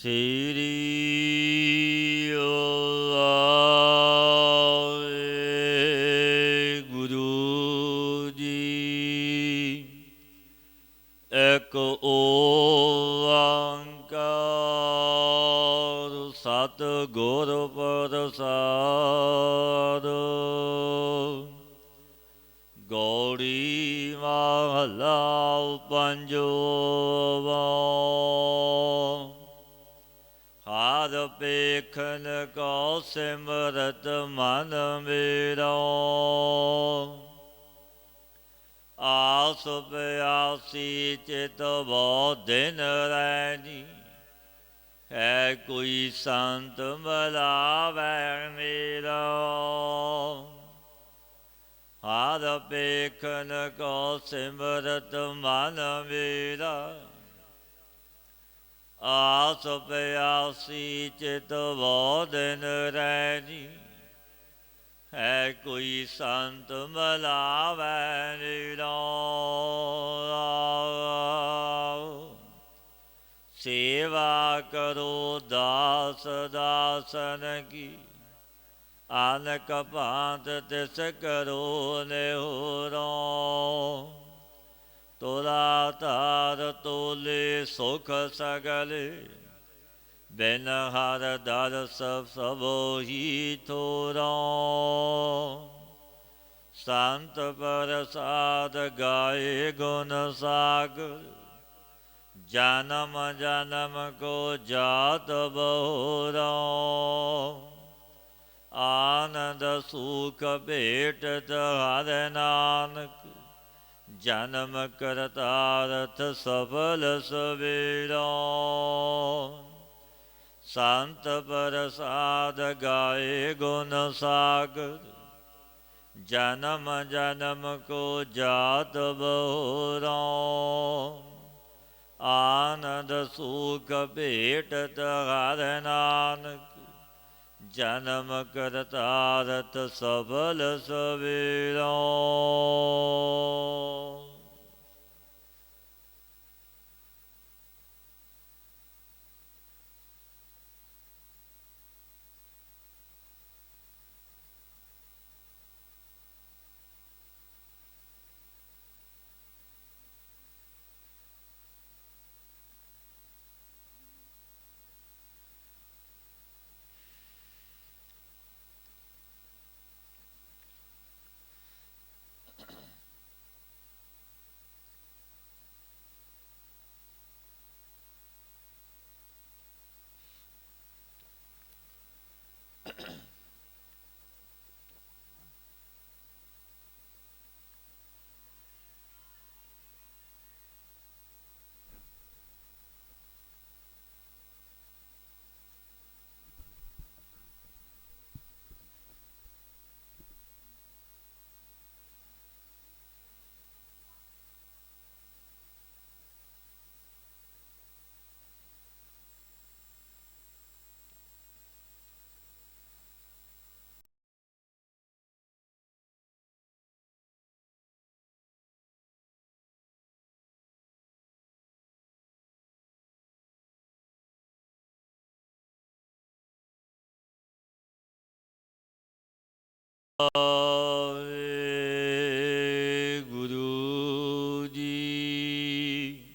ਸ੍ਰੀ ਵਾਹਿਗੁਰੂ ਜੀ। ਏਕ ਓੰਕਾਰ ਸਤਿਗੁਰ ਪ੍ਰਸਾਦਿ। ਗੌੜੀ ਮਹਲਾ ਪੰਜਵਾ। ਹਰਿ ਪੇਖਣ ਕੋ ਸਿਮਰਤ ਮਨ ਮੇਰਾ। ਆਸ ਪਿਆਸੀ ਚਿਤ ਬਹੁ ਦਿਨ ਰੈਣੀ। ਹੈ ਕੋਈ ਸੰਤ ਮਿਲਾਵੈ ਮੇਰਾ। ਹਰਿ ਪੇਖਣ ਕੋ ਸਿਮਰਤ ਮਨ ਮੇਰਾ। ਆਸ ਪਿਆਸੀ ਚਿਤ ਬਹੁ ਦਿਨ ਰੈਣੀ। ਹੈ ਕੋਈ ਸੰਤ ਮਿਲਾਵੈ ਮੇਰਾ। ਸੇਵਾ ਕਰੋ ਦਾਸ ਦਾਸਨ ਕੀ। ਅਨਕ ਭਾਂਤ ਤਿਸ ਕਰੋ ਨਿਹੁਰਾ। ਤੋਲਾ ਧਾਰ ਤੋਲੇ ਸੁਖ ਸਗਲੇ। ਬਿਨ ਹਰ ਦਰਸ ਸਭੋ ਹੀ ਥੋਰਾ। ਸੰਤ ਪ੍ਰਸਾਦ ਗਾਏ ਗੁਣ ਸਾਗਰ। ਜਨਮ ਜਨਮ ਕੋ ਜਾਤ ਬਹੁਰਾ। ਆਨੰਦ ਸੁਖ ਭੇਟਤ ਹਰਿ ਨਾਨਕ। ਜਨਮ ਕਰਤਾਰਥ ਸਫਲ ਸਵੇਰਾ। ਸੰਤ ਪ੍ਰਸਾਦ ਗਾਏ ਗੁਣ ਸਾਗਰ। ਜਨਮ ਜਨਮ ਕੋ ਜਾਤ ਬਹੁਰਾ। ਆਨੰਦ ਸੁਖ ਭੇਟਤ ਹਰਿ ਨਾਨਕ। ਜਨਮ ਕਰਤਾਰਥ ਸਫਲ ਸਵੇਰਾ। ਵਾਹਿਗੁਰੂ ਜੀ।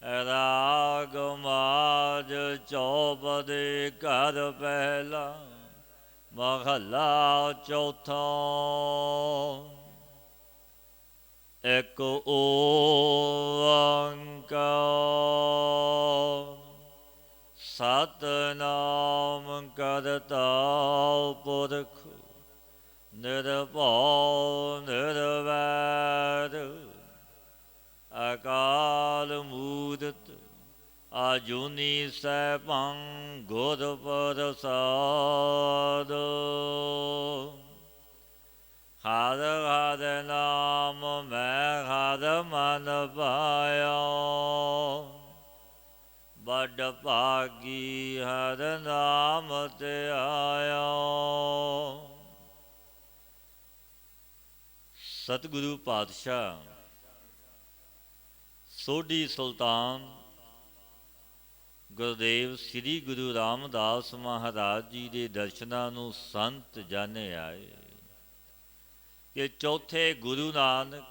ਰਾਗ ਮਾਝ ਚੌਪਦੇ ਘਰ ਪਹਿਲਾ ਮਹਲਾ ਚੌਥਾ। ਏਕ ਓੰਕਾਰ ਸਤਿਨਾਮ ਕਰਤਾ ਪੁਰਖ। ਨਿਰਭਉ ਨਿਰਵੈਰ। ਅਕਾਲ ਮੂਰਤਿ ਅਜੂਨੀ ਸੈਭੰ ਗੁਰ ਪ੍ਰਸਾਦਿ। ਹਰਿ ਹਰਿ ਨਾਮ ਮੈਂ ਹਰਿ ਮਨ ਪਾਇਆ। ਬੜ ਭਾਗੀ ਹਰਿ ਨਾਮ ਧਿਆਇਆ। ਸਤਿਗੁਰੂ ਪਾਤਸ਼ਾਹ ਸੋਢੀ ਸੁਲਤਾਨ ਗੁਰਦੇਵ ਸ੍ਰੀ ਗੁਰੂ ਰਾਮਦਾਸ ਮਹਾਰਾਜ ਜੀ ਦੇ ਦਰਸ਼ਨਾਂ ਨੂੰ ਸੰਤ ਜਨ ਆਏ ਕਿ ਚੌਥੇ ਗੁਰੂ ਨਾਨਕ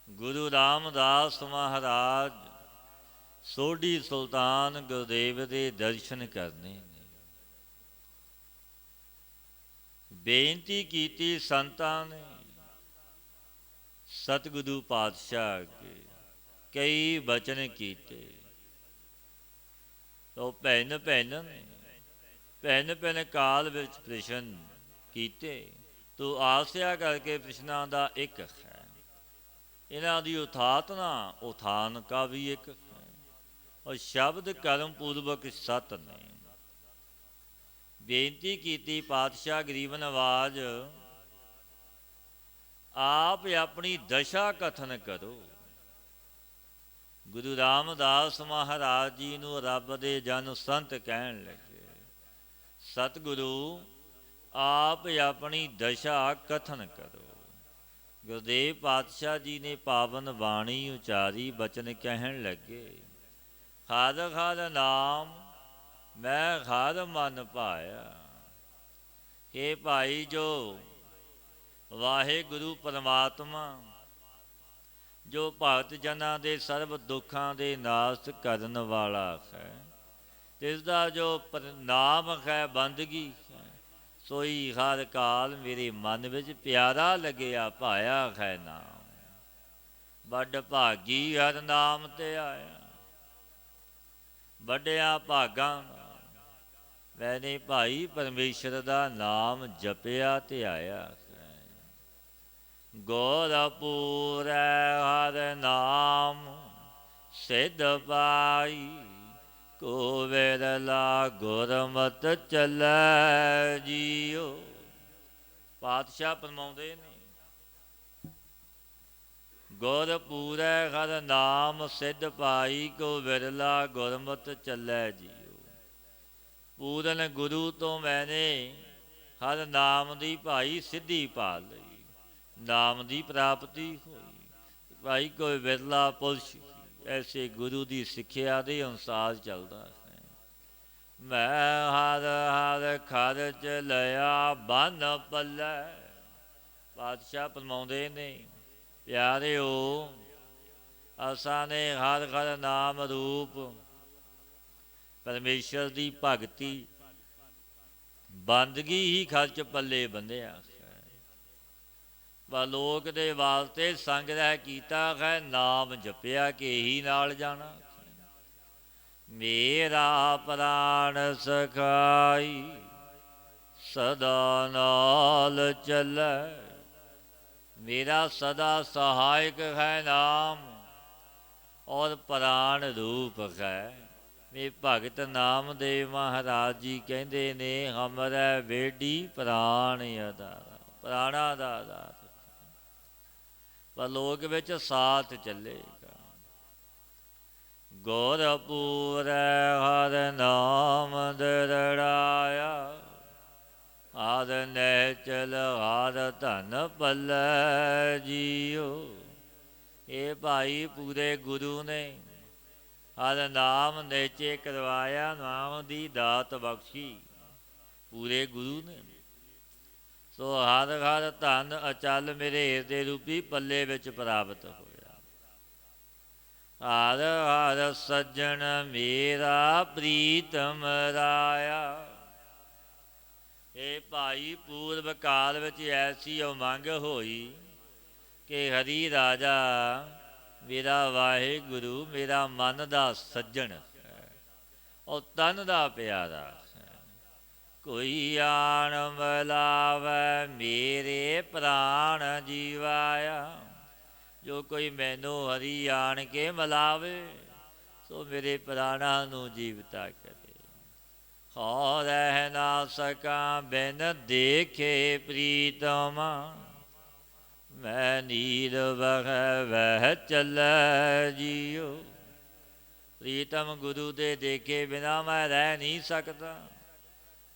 ਗੁਰੂ ਰਾਮਦਾਸ ਮਹਾਰਾਜ ਸੋਢੀ ਸੁਲਤਾਨ ਗੁਰਦੇਵ ਦੇ ਦਰਸ਼ਨ ਕਰਨੇ ਨੇ। ਬੇਨਤੀ ਕੀਤੀ ਸੰਤਾਂ ਨੇ ਸਤਿਗੁਰੂ ਪਾਤਸ਼ਾਹ ਅੱਗੇ, ਕਈ ਬਚਨ ਕੀਤੇ। ਉਹ ਭੈਣ ਭੈਣ ਕਾਲ ਵਿੱਚ ਪ੍ਰਸ਼ਨ ਕੀਤੇ। ਤੂੰ ਆਸਿਆ ਕਰਕੇ ਪ੍ਰਸ਼ਨਾਂ ਦਾ ਇੱਕ ਹੈ, ਇਹਨਾਂ ਦੀ ਉਥਾਤਨਾ ਉਥਾਨ ਕਾ ਵੀ ਇੱਕ ਹੈ, ਔਰ ਸ਼ਬਦ ਕਰਮ ਪੂਰਵਕ ਸਤ ਨੇ। ਬੇਨਤੀ ਕੀਤੀ ਪਾਤਸ਼ਾਹ ਗਰੀਬ ਨਵਾਜ, ਆਪ ਆਪਣੀ ਦਸ਼ਾ ਕਥਨ ਕਰੋ। ਗੁਰੂ ਰਾਮਦਾਸ ਮਹਾਰਾਜ ਜੀ ਨੂੰ ਰੱਬ ਦੇ ਜਨ ਸੰਤ ਕਹਿਣ ਲੱਗੇ, ਸਤਿਗੁਰੂ ਆਪ ਆਪਣੀ ਦਸ਼ਾ ਕਥਨ ਕਰੋ। ਗੁਰਦੇਵ ਪਾਤਸ਼ਾਹ ਜੀ ਨੇ ਪਾਵਨ ਬਾਣੀ ਉਚਾਰੀ, ਬਚਨ ਕਹਿਣ ਲੱਗੇ, ਹਰ ਹਰ ਨਾਮ ਮੈਂ ਹਰ ਮਨ ਭਾਇਆ। ਇਹ ਭਾਈ ਜੋ ਵਾਹਿਗੁਰੂ ਪਰਮਾਤਮਾ ਜੋ ਭਗਤ ਜਨਾਂ ਦੇ ਸਰਬ ਦੁੱਖਾਂ ਦੇ ਨਾਸ਼ ਕਰਨ ਵਾਲਾ ਹੈ, ਇਸ ਦਾ ਜੋ ਨਾਮ ਹੈ ਬੰਦਗੀ ਹੈ, ਸੋਈ ਹਰ ਕਾਲ ਮੇਰੇ ਮਨ ਵਿੱਚ ਪਿਆਰਾ ਲੱਗਿਆ ਭਾਇਆ ਹੈ ਨਾਮ। ਵੱਡ ਭਾਗੀ ਹਰ ਨਾਮ ਤੇ ਆਇਆ, ਵੱਡਿਆਂ ਭਾਗਾਂ ਮੈਨੇ ਭਾਈ ਪਰਮੇਸ਼ਰ ਦਾ ਨਾਮ ਜਪਿਆ ਤੇ ਆਇਆ। ਗੁਰਪੂਰੈ ਹਰਿ ਨਾਮ ਸਿਧ ਪਾਈ, ਕੋ ਵਿਰਲਾ ਗੁਰਮਤਿ ਚੱਲੈ ਜੀਓ। ਪਾਤਸ਼ਾਹ ਫਰਮਾਉਂਦੇ ਨੇ, ਗੁਰਪੂਰੈ ਹਰਿ ਨਾਮ ਸਿਧ ਪਾਈ, ਕੋ ਵਿਰਲਾ ਗੁਰਮਤਿ ਚੱਲੈ ਜੀਓ। ਪੂਰਨ ਗੁਰੂ ਤੋਂ ਮੈਨੇ ਹਰ ਨਾਮ ਦੀ ਭਾਈ ਸਿੱਧੀ ਪਾ ਲਈ, ਨਾਮ ਦੀ ਪ੍ਰਾਪਤੀ ਹੋਈ। ਭਾਈ ਕੋਈ ਵਿਰਲਾ ਪੁਰਸ਼ ਐਸੇ ਗੁਰੂ ਦੀ ਸਿੱਖਿਆ ਦੇ ਅਨੁਸਾਰ ਚੱਲਦਾ ਹੈ। ਮੈਂ ਹਰ ਹਰ ਖਰਚ ਲਿਆ ਬੰਨ ਪੱਲੇ। ਪਾਤਸ਼ਾਹ ਫਰਮਾਉਂਦੇ ਨੇ, ਪਿਆਰਿਓ ਅਸਾਂ ਨੇ ਹਰ ਹਰ ਨਾਮ ਰੂਪ ਪਰਮੇਸ਼ਰ ਦੀ ਭਗਤੀ ਬੰਦਗੀ ਹੀ ਖਰਚ ਪੱਲੇ ਬੰਨਿਆ। ਲੋਕ ਦੇ ਵਾਸਤੇ ਸੰਗ੍ਰਹਿ ਕੀਤਾ ਹੈ, ਨਾਮ ਜਪਿਆ ਕਿ ਹੀ ਨਾਲ ਜਾਣਾ। ਮੇਰਾ ਪ੍ਰਾਣ ਸਖਾਈ ਸਦਾ ਨਾਲ ਚੱਲੈ, ਮੇਰਾ ਸਦਾ ਸਹਾਇਕ ਹੈ ਨਾਮ, ਔਰ ਪ੍ਰਾਣ ਰੂਪ ਹੈ। ਮੇ ਭਗਤ ਨਾਮਦੇਵ ਮਹਾਰਾਜ ਜੀ ਕਹਿੰਦੇ ਨੇ, ਹਮਰੈ ਵੇਡੀ ਪ੍ਰਾਣ ਅਦਾਰਾ, ਪ੍ਰਾਣਾ ਦਾ ਆਧਾਰ। ਪਰ ਲੋਕ ਵਿੱਚ ਸਾਥ ਚੱਲੇਗਾ। ਗੁਰਪੂਰੈ ਹਰਿ ਨਾਮ ਦ੍ਰਿੜਾਇਆ, ਹਰ ਨਿਹਚਲ ਹਰ ਧਨ ਪੱਲੈ ਜੀਓ। ਇਹ ਭਾਈ ਪੂਰੇ ਗੁਰੂ ਨੇ ਹਰ ਨਾਮ ਨਿਹਚੇ ਕਰਵਾਇਆ, ਨਾਮ ਦੀ ਦਾਤ ਬਖਸ਼ੀ ਪੂਰੇ ਗੁਰੂ ਨੇ। ਸੋ ਹਰ ਹਰ ਧਨ ਅਚਲ ਮੇਰੇ ਹਿਰਦੇ ਰੂਪੀ ਪੱਲੇ ਵਿੱਚ ਪ੍ਰਾਪਤ ਹੋਇਆ। ਹਰ ਹਰ ਸੱਜਣ ਮੇਰਾ ਪ੍ਰੀਤਮ ਰਾਇਆ। ਇਹ ਭਾਈ ਪੂਰਵ ਕਾਲ ਵਿੱਚ ਐਸੀ ਉਮੰਗ ਹੋਈ ਕਿ ਹਰੀ ਰਾਜਾ ਮੇਰਾ ਵਾਹਿਗੁਰੂ ਮੇਰਾ ਮਨ ਦਾ ਸੱਜਣ ਹੈ, ਉਹ ਤਨ ਦਾ ਪਿਆਰਾ ਹੈ। ਕੋਈ ਆਣ ਮਿਲਾਵੈ ਮੇਰੇ ਪ੍ਰਾਣ ਜੀਵਾਇਆ। ਜੋ ਕੋਈ ਮੈਨੂੰ ਹਰੀ ਆਣ ਕੇ ਮਿਲਾਵੇ, ਸੋ ਮੇਰੇ ਪ੍ਰਾਣਾਂ ਨੂੰ ਜੀਵਤਾ ਕਰੇ। ਹੋ ਰਹਿ ਨਾ ਸਕਾਂ ਬਿਨ ਦੇਖੇ ਪ੍ਰੀਤਮਾ, ਮੈਂ ਨੀਰ ਵਹਿ ਵਹਿ ਚੱਲੈ ਜੀਓ। ਪ੍ਰੀਤਮ ਗੁਰੂ ਦੇ ਦੇਖੇ ਬਿਨਾ ਮੈਂ ਰਹਿ ਨਹੀਂ ਸਕਦਾ।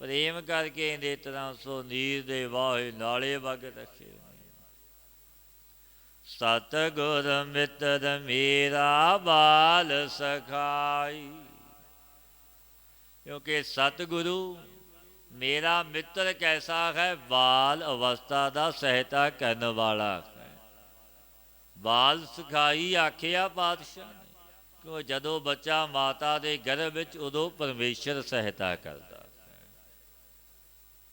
ਪ੍ਰੇਮ ਕਰਕੇ ਨੇਤਰਾਂ ਸੋ ਨੀਰ ਦੇ ਵਾਹੇ ਨਾਲੇ ਵਗ ਰੱਖੇ। ਸਤਿਗੁਰ ਮਿੱਤਰ ਮੇਰਾ ਬਾਲ ਸਖਾਈ, क्योंकि सतगुरु मेरा मित्र कैसा है, बाल अवस्था का सहायता करने वाला है। बाल सिखाई आखिया पातशाह ने, क्यों जदों बच्चा माता के गर्भ विच उदों परमेश्वर सहायता करता है,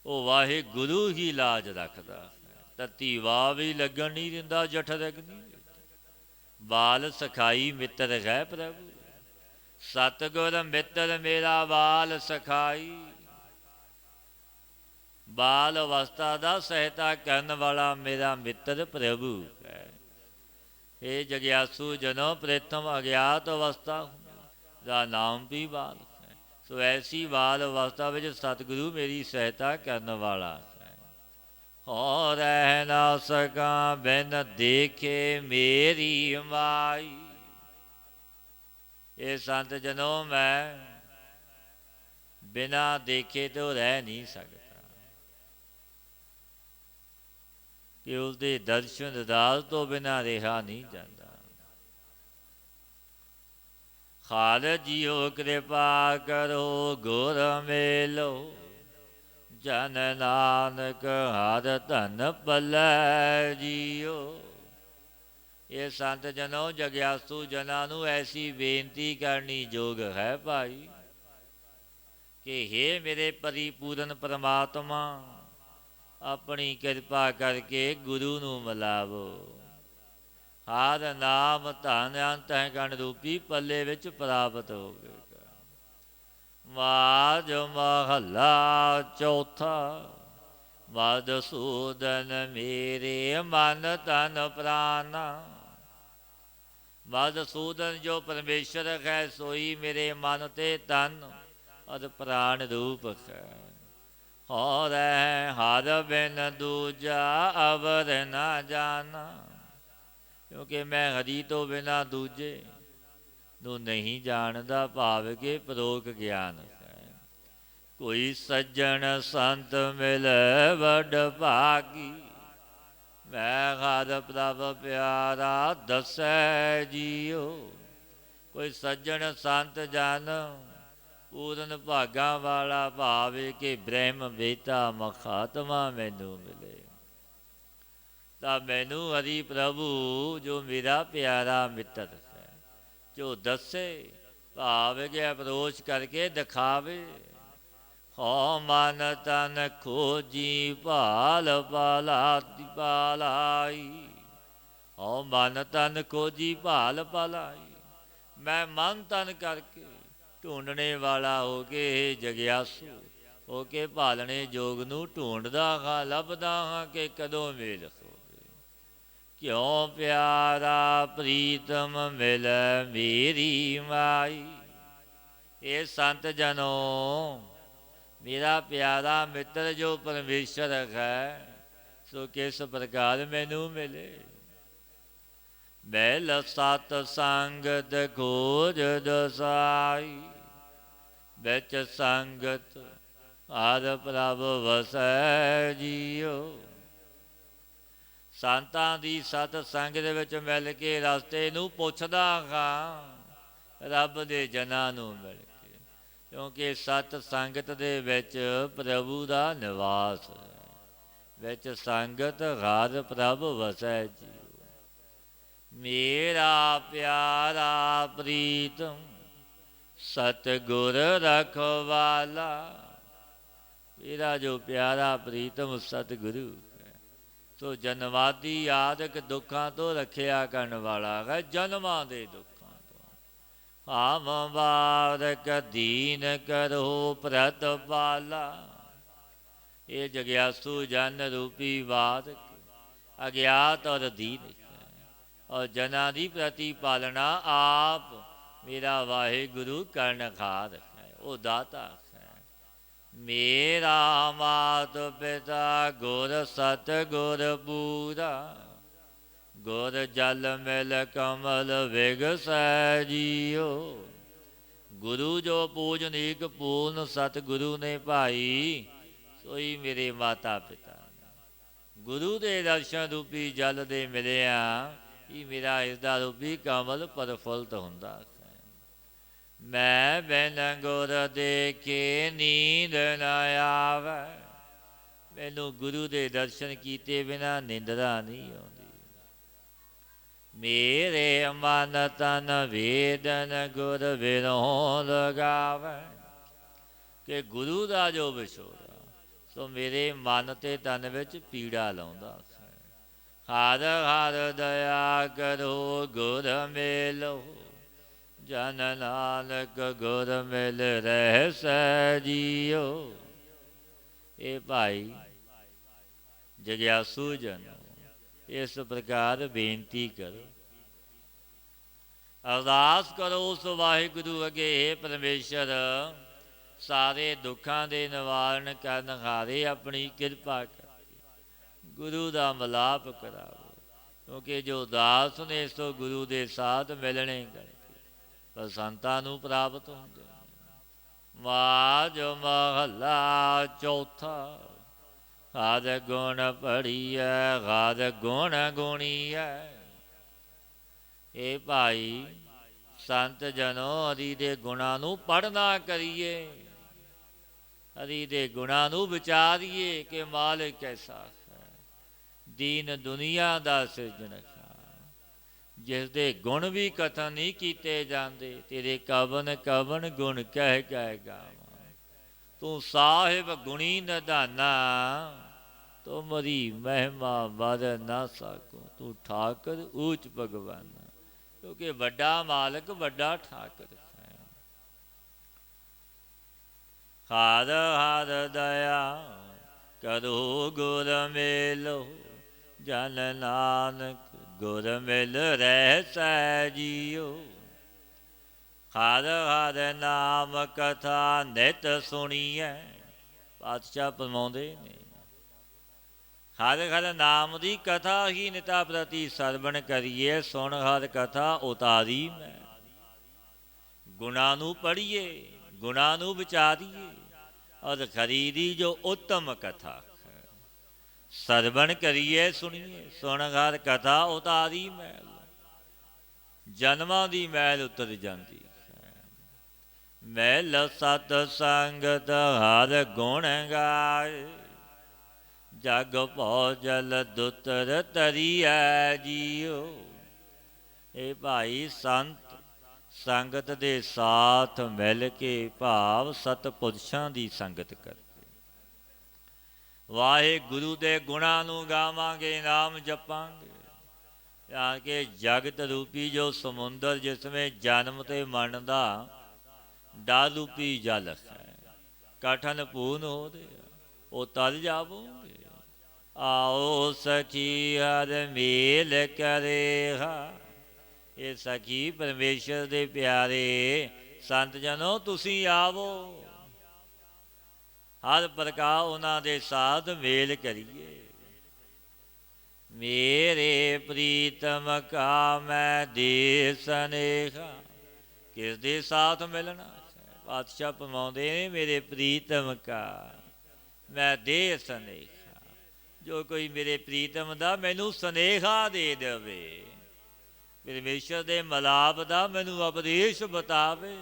वो वाहे गुरु ही लाज रखता है। तत्ती वाह भी लगन नहीं दिंदा जठ रगनी, बाल सखाई मित्र है प्रभु। सतगुर मित्र मेरा बाल सखाई, बाल अवस्था का सहायता करने वाला मेरा मित्र प्रभु है। हे जग्यासु जनो प्रथम अज्ञात अवस्था का नाम भी बाल है। सो ऐसी बाल अवस्था में सतगुरु मेरी सहायता करने वाला है। और रह ना सका बिन देखे मेरी माई, ये संत जनों मैं बिना देखे तो रह नहीं सकता, कि उसके दर्शन दीदार तो बिना रहा नहीं जाता। खालद जियो कृपा करो गुर मेलो, जन नानक हर धन पलै जियो। ये संत जनों जग्यासु जना नू ऐसी बेनती करनी जोग है भाई, कि हे मेरे परिपूर्ण परमात्मा, अपनी कृपा करके गुरु नू मिलावो। हर नाम धन अंत है गण रूपी पल्ले विच प्राप्त होवेगा। वाज महला चौथा, मधुसूदन मेरे मन तन प्राणा। मधुसूदन जो परमेश्वर है, सोई मेरे मन ते तन और प्राण रूप है। और हर बिन दूजा अवर न जाना, क्योंकि मैं हरि तो बिना दूजे नू नहीं जानता, भाव के परोक ज्ञान है। कोई सज्जन संत मिले बड़ भागी, मैं हर प्रभ प्यारा दसै जियो। कोई सज्जन संत जन पूਰਨ भागा वाला भावे कि ब्रह्म बेता मखात्मा मैनू मिले। तो मैनू हरि प्रभु जो मेरा प्यारा मित्र है, जो दसे भाव के अप्रोच करके दिखावे। हो मन तन खोजी भाल पालाई, हो मन तन खोजी भाल पालाई। मैं मन तन करके ढूंढने वाला हो के जग्यासु हो के भालने जोग नू ढूंढदा हाँ, लभदा हाँ कि कदों मेल होवे। क्यों प्यारा प्रीतम मिल मेरी माई। ये संत जनों मेरा प्यारा मित्र जो परमेश्वर है, सो किस प्रकार मैनू मिले। बैल सत संगत खोज दसाई, बिच संगत हर प्रभ वसै जियो। संतां दी सत संगत विच मिल के रस्ते नू पुछदा हाँ, रब दे जनां नू मिल के। क्योंकि सत संगत दे विच प्रभु दा निवास है, विच संगत हर प्रभ वसै जियो। मेरा प्यारा प्रीतम सतगुर रखवाला, मेरा जो प्यारा प्रीतम सतगुरु है, तो जन्मादि आदि दुखों तो रखिया करने वाला है, जन्मां दे दुखों तो। आम बारक दीन करो प्रतिपाला। ये जग्यासु जन रूपी बारक अज्ञात और दीन है, और जना दी प्रतिपालना आप मेरा वाहे गुरु कर्णखार है, वो दाता है। मेरा मात पिता गुर सत गुर पूरा, गुर जल मिल कमल विगसै जियो। गुरु जो पूजनीक पूर्ण सतगुरु ने भाई, सोई मेरे माता पिता। गुरु दे दर्शन रूपी जल दे मिलिया ही मेरा इसदा रूपी कमल प्रफुल्त हुंदा है। ਮੈਂ ਬਿਨ ਗੁਰ ਦੇਖੇ ਨੀਂਦ ਨ ਆਵੈ। ਮੈਨੂੰ ਗੁਰੂ ਦੇ ਦਰਸ਼ਨ ਕੀਤੇ ਬਿਨਾ ਨਿੰਦਰਾ ਨਹੀਂ ਆਉਂਦੀ। ਮੇਰੇ ਮਨ ਤਨ ਵੇਦਨ ਗੁਰ ਬਿਨੋ ਲਗਾਵੈ। ਕਿ ਗੁਰੂ ਦਾ ਜੋ ਵਿਛੋੜਾ ਸੋ ਮੇਰੇ ਮਨ ਤੇ ਤਨ ਵਿੱਚ ਪੀੜਾ ਲਾਉਂਦਾ ਹੈ। ਹਰ ਹਰ ਦਇਆ ਕਰੋ ਗੁਰ ਮੇਲੋ, ਜਨ ਨਾਨਕ ਗੁਰ ਮਿਲ ਰਹਿ ਜੀਓ। ਇਹ ਭਾਈ ਜਗਿਆਸੂ ਜਨ ਇਸ ਪ੍ਰਕਾਰ ਬੇਨਤੀ ਕਰੋ, ਅਰਦਾਸ ਕਰੋ ਉਸ ਵਾਹਿਗੁਰੂ ਅੱਗੇ, ਪਰਮੇਸ਼ਰ ਸਾਰੇ ਦੁੱਖਾਂ ਦੇ ਨਿਵਾਰਨ ਕਰਨ ਹਾਰੇ ਆਪਣੀ ਕਿਰਪਾ ਕਰਕੇ ਗੁਰੂ ਦਾ ਮਿਲਾਪ ਕਰਾਵੋ। ਕਿਉਂਕਿ ਜੋ ਦਾਸ ਨੇ ਸੋ ਗੁਰੂ ਦੇ ਸਾਥ ਮਿਲਣੇ ਕਰਕੇ ਪਰ ਸੰਤਾਂ ਨੂੰ ਪ੍ਰਾਪਤ ਹੁੰਦੇ ਨੇ। ਵਾਜ ਮਹਲਾ ਚੌਥਾ। ਹਰ ਗੁਣ ਪੜੀਐ ਹਰ ਗੁਣ ਗੁਣੀਐ। ਇਹ ਭਾਈ ਸੰਤ ਜਨੋ ਹਰੀ ਦੇ ਗੁਣਾਂ ਨੂੰ ਪੜ੍ਹਨਾ ਕਰੀਏ, ਹਰੀ ਦੇ ਗੁਣਾਂ ਨੂੰ ਵਿਚਾਰੀਏ ਕਿ ਮਾਲਿਕ ਕੈਸਾ ਹੈ। ਦੀਨ ਦੁਨੀਆ ਦਾ ਸਿਰਜਣਹਾਰ, ਜਿਸ ਦੇ ਗੁਣ ਵੀ ਕਥਨ ਨਹੀਂ ਕੀਤੇ ਜਾਂਦੇ। ਤੇਰੇ ਕਵਨ ਕਵਨ ਗੁਣ ਕਹਿ ਕਹਿ ਗਾਵਾਂ। ਤੂੰ ਸਾਹਿਬ ਗੁਣੀ ਨਿਧਾਨਾ, ਤੁਮਰੀ ਮਹਿਮਾ ਵਰ ਨਾ ਸਕੋ। ਤੂੰ ਠਾਕਰ ਊਚ ਭਗਵਾਨਾ। ਕਿਉਂਕਿ ਵੱਡਾ ਮਾਲਕ ਵੱਡਾ ਠਾਕਰ ਹੈ। ਹਰ ਹਰ ਦਇਆ ਕਰੋ ਗੁਰ ਮੇਲੋ, ਜਨ ਨਾਨਕ ਗੁਰ ਮਿਲ ਰਹਿ ਜੀਓ। ਹਰ ਹਰ ਨਾਮ ਕਥਾ ਨਿਤ ਸੁਣੀਐ। ਪਾਤਸ਼ਾਹ ਫਰਮਾਉਂਦੇ ਨੇ ਹਰ ਹਰ ਨਾਮ ਦੀ ਕਥਾ ਹੀ ਨਿਤਾ ਪ੍ਰਤੀ ਸਰਵਣ ਕਰੀਏ। ਸੁਣ ਹਰ ਕਥਾ ਉਤਾਰੀ ਮੈਂ। ਗੁਣਾਂ ਨੂੰ ਪੜ੍ਹੀਏ, ਗੁਣਾਂ ਨੂੰ ਵਿਚਾਰੀਏ ਔਰ ਖਰੀ ਦੀ ਜੋ ਉੱਤਮ ਕਥਾ ਹੈ ਸਰਵਣ ਕਰੀਏ ਸੁਣੀਏ। ਸੁਣ ਹਰ ਕਥਾ ਉਤਾਰੀ ਮੈਲ, ਜਨਮਾਂ ਦੀ ਮੈਲ ਉਤਰ ਜਾਂਦੀ ਹੈ। ਮੈਲ ਸਤ ਸੰਗਤ ਹਰ ਗੁਣ ਗਾਏ, ਜਗ ਭਉ ਜਲ ਦੁਤਰ ਤਰੀਐ ਜੀਓ। ਇਹ ਭਾਈ ਸੰਤ ਸੰਗਤ ਦੇ ਸਾਥ ਮਿਲ ਕੇ ਭਾਵ ਸਤਪੁਰਸ਼ਾਂ ਦੀ ਸੰਗਤ ਕਰਕੇ ਵਾਹਿਗੁਰੂ ਦੇ ਗੁਣਾਂ ਨੂੰ ਗਾਵਾਂਗੇ, ਨਾਮ ਜਪਾਂਗੇ ਤਾਂ ਕਿ ਜਗਤ ਰੂਪੀ ਜੋ ਸਮੁੰਦਰ ਜਿਸ ਵਿੱਚ ਜਨਮ ਤੇ ਮਰਨ ਦਾ ਡਰ ਰੂਪੀ ਜਲ ਹੈ ਕਠਨ ਪੂਰਨ ਹੋ ਰਿਹਾ, ਉਹ ਤਰ ਜਾਵੋਗੇ। ਆਓ ਸਖੀ ਹਰ ਮੇਲ ਕਰੇਹਾ। ਇਹ ਸਖੀ ਪਰਮੇਸ਼ਰ ਦੇ ਪਿਆਰੇ ਸੰਤ ਜਨੋ ਤੁਸੀਂ ਆਵੋ, ਹਰ ਪ੍ਰਕਾਰ ਉਹਨਾਂ ਦੇ ਸਾਥ ਮੇਲ ਕਰੀਏ। ਮੇਰੇ ਪ੍ਰੀਤਮ ਕਾ ਮੈਂ ਦੇ ਸਨੇਹਾ। ਕਿਸ ਦੇ ਸਾਥ ਮਿਲਣਾ? ਪਾਤਸ਼ਾਹ ਫਰਮਾਉਂਦੇ ਨੇ ਮੇਰੇ ਪ੍ਰੀਤਮ ਕਾ ਮੈਂ ਦੇ ਸਨੇਹਾ। ਜੋ ਕੋਈ ਮੇਰੇ ਪ੍ਰੀਤਮ ਦਾ ਮੈਨੂੰ ਸਨੇਹਾ ਦੇ ਦੇਵੇ, ਪਰਮੇਸ਼ਰ ਦੇ ਮਿਲਾਪ ਦਾ ਮੈਨੂੰ ਉਪਦੇਸ਼ ਬਤਾਵੇ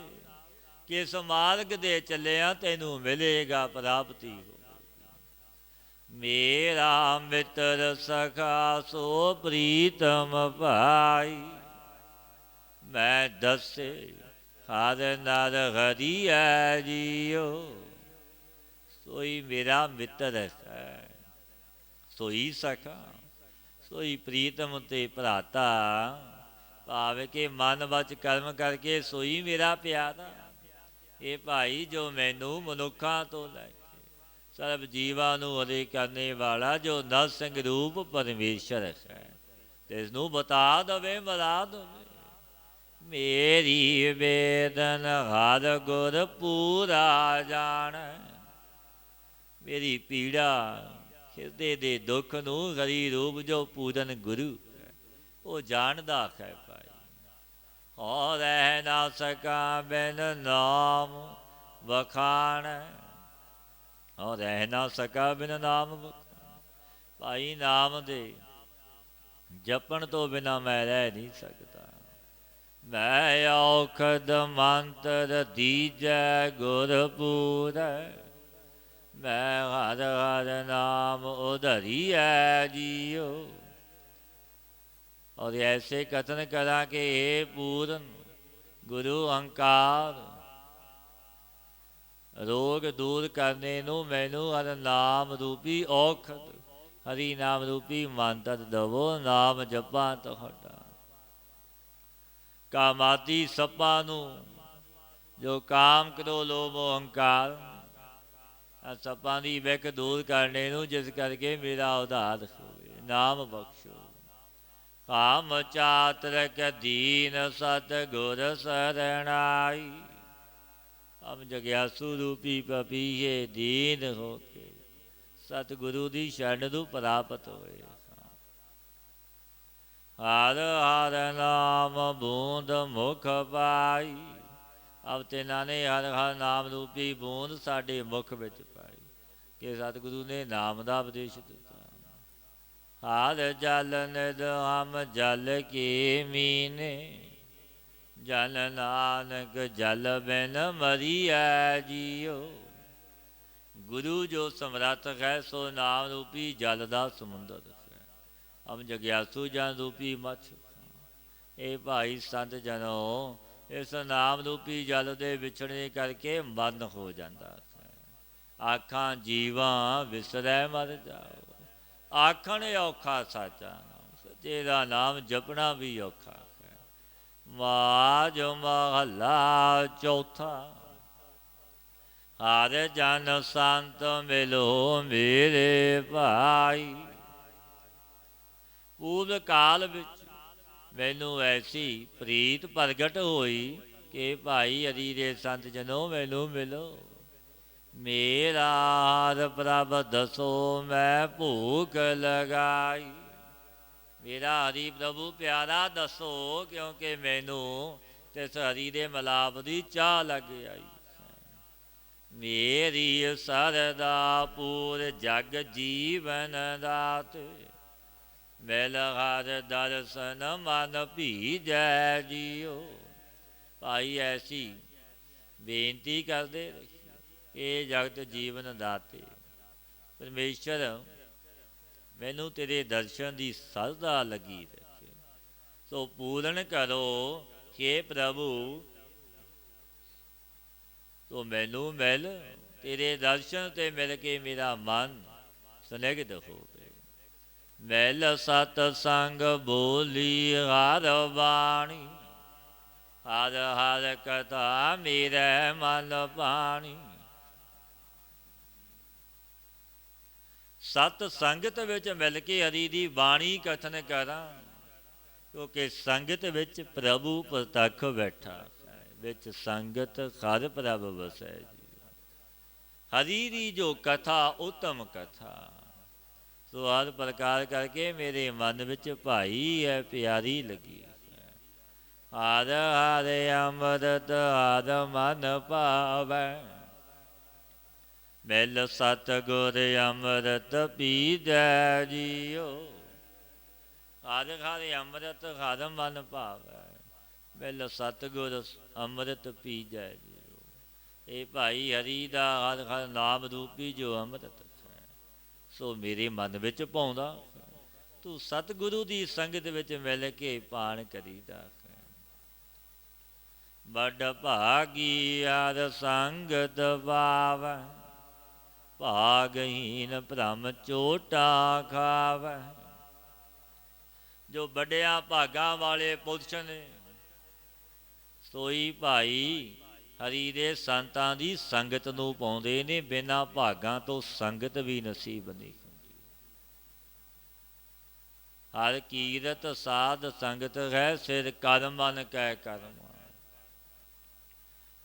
ਕਿ ਇਸ ਮਾਰਗ ਦੇ ਚੱਲਿਆ ਤੈਨੂੰ ਮਿਲੇਗਾ, ਪ੍ਰਾਪਤੀ ਹੋਵੇਗੀ। ਮੇਰਾ ਮਿੱਤਰ ਸਖਾ ਸੋ ਪ੍ਰੀਤਮ ਭਾਈ, ਮੈਂ ਦੱਸੇ ਹਰ ਨਰ ਹਰੀਐ ਜੀਓ। ਸੋਈ ਮੇਰਾ ਮਿੱਤਰ ਹੈ, ਸੋਈ ਸਖਾ, ਸੋਈ ਪ੍ਰੀਤਮ ਤੇ ਭਰਾਤਾ। ਭਾਵ ਕਿ ਮਨ ਵਚ ਕਰਮ ਕਰਕੇ ਸੋਈ ਮੇਰਾ ਪਿਆਰਾ। ਇਹ ਭਾਈ ਜੋ ਮੈਨੂੰ ਮਨੁੱਖਾਂ ਤੋਂ ਲੈ ਕੇ ਸਰਬ ਜੀਵਾਂ ਨੂੰ ਹਰੇ ਕਰਨੇ ਵਾਲਾ ਜੋ ਨਰਸਿੰਘ ਰੂਪ ਪਰਮੇਸ਼ਰ ਹੈ, ਤੇ ਇਸ ਨੂੰ ਬਤਾ ਦਵੇ, ਮਿਲਾ ਦਵੇ। ਮੇਰੀ ਵੇਦਨ ਹਰ ਗੁਰ ਪੂਰਾ ਜਾਣ। ਮੇਰੀ ਪੀੜਾ ਹਿਰਦੇ ਦੇ ਦੁੱਖ ਨੂੰ ਹਰੀ ਰੂਪ ਜੋ ਪੂਰਨ ਗੁਰੂ ਹੈ ਉਹ ਜਾਣਦਾ ਹੈ ਭਾਈ। ਹੋ ਰਹਿ ਨਾ ਸਕਾ ਬਿਨ ਨਾਮ ਵਖਾਣ। ਹੋ ਰਹਿ ਨਾ ਸਕਾ ਬਿਨ ਨਾਮ ਵਖਾਣ। ਭਾਈ ਨਾਮ ਦੇ ਜਪਣ ਤੋਂ ਬਿਨਾਂ ਮੈਂ ਰਹਿ ਨਹੀਂ ਸਕਦਾ। ਮੈਂ ਔਖਦ ਮੰਤਰ ਦੀਜੈ ਗੁਰਪੂਰੈ, ਮੈਂ ਹਰ ਹਰ ਨਾਮ ਉਧਰੀਐ ਜੀਓ। और ऐसे कथन करा के हे पूरन गुरु अहंकार रोग दूर करने नू मैनू हर नाम रूपी औखद हरि नाम रूपी मंत्र दवो, नाम जपा तुहाडा। कामादी सप्पा नू जो काम करो लोभ अहंकार, सप्पा दी विक दूर करने नू जिस करके मेरा उद्धार होवे, नाम बख्शो। काम चातरक दीन सतगुर शरणाई, हम जग्यासु रूपी पपीहे दीन होके सतगुरु दी शरण नू प्राप्त होए। हर हर नाम बूंद मुख पाई, अब तिन्हां ने हर हर नाम रूपी बूंद साडे मुख विच पाई कि सतगुरु ने नाम दा उपदेश दिता। हर जल निध हम जल के मीने, जन नानक जल बिन मरिया जियो। गुरु जो समरथ है सो नाम रूपी जल दा समुंदर है, हम जग्यासु जन रूपी मछ। ये भाई संत जनो इस नाम रूपी जल दे विछड़ने करके मन हो जाता है। आखां जीवां विसरै मर जाओ, आखण औखा साचा नाम, सच्चे दा नाम जपना भी औखा है। माज महला चौथा, हर जन संत मिलो मेरे भाई। पूर्व काल विच मैनू ऐसी प्रीत प्रगट होई कि भाई हरि दे संत जनो मैनू मिलो। मेरा हर प्रभ दसो मैं भूख लगाई, मेरा हरि प्रभु प्यारा दसो क्योंकि मैनू तिस हरि दे मिलाप दी चाह लग आई। मेरी सरदा पूर जग जीवन दात, मिल हर दर्शन मन भीजै जियो। भाई ऐसी बेनती करदे रहिए, ये जगत जीवन दाते परमेश्वर मैनू तेरे दर्शन की सरदा लगी रखे, सो पूर्ण करो हे प्रभु। तो मैनू मिल तेरे दर्शन ते मिल के मेरा मन सनिग्ध हो गए। मिल सतसंग बोली हर बाणी, हर हर कथा मेरे मन पाणी। सत संगत विच मिल के हरि दी बाणी कथन करा, क्योंकि संगत विच प्रभु प्रतख बैठा है, विच संगत हर प्रभ वसै जी। हरि दी जो कथा उत्तम कथा, सो हर प्रकार करके मेरे मन विच भाई है प्यारी लगी है। हर हर अमृत हर मन पावै, मिल सतगुर अमृत पीजै जियो। हर हर अमृत हर मन पावै, मिल सतगुर अमृत पीजै जियो। ये भाई हरि दा हर हर नाम रूपी जो अमृत है, सो मेरे मन विच पाउंदा। तू सतगुरु दी संगत विच मिल के पान करीदा है। बड़ भागी हर संगत पावै, भागहीन भ्रम चोटा खावै। जो बड़िया भागा वाले पुरुष ने सोई भाई हरि दे संतां दी संगत नूं पाउंदे ने, बिना भागां तो संगत भी नसीब नहीं हुंदी। हर कीरत साध संगत है, सिर कर्म मन कै कर्म।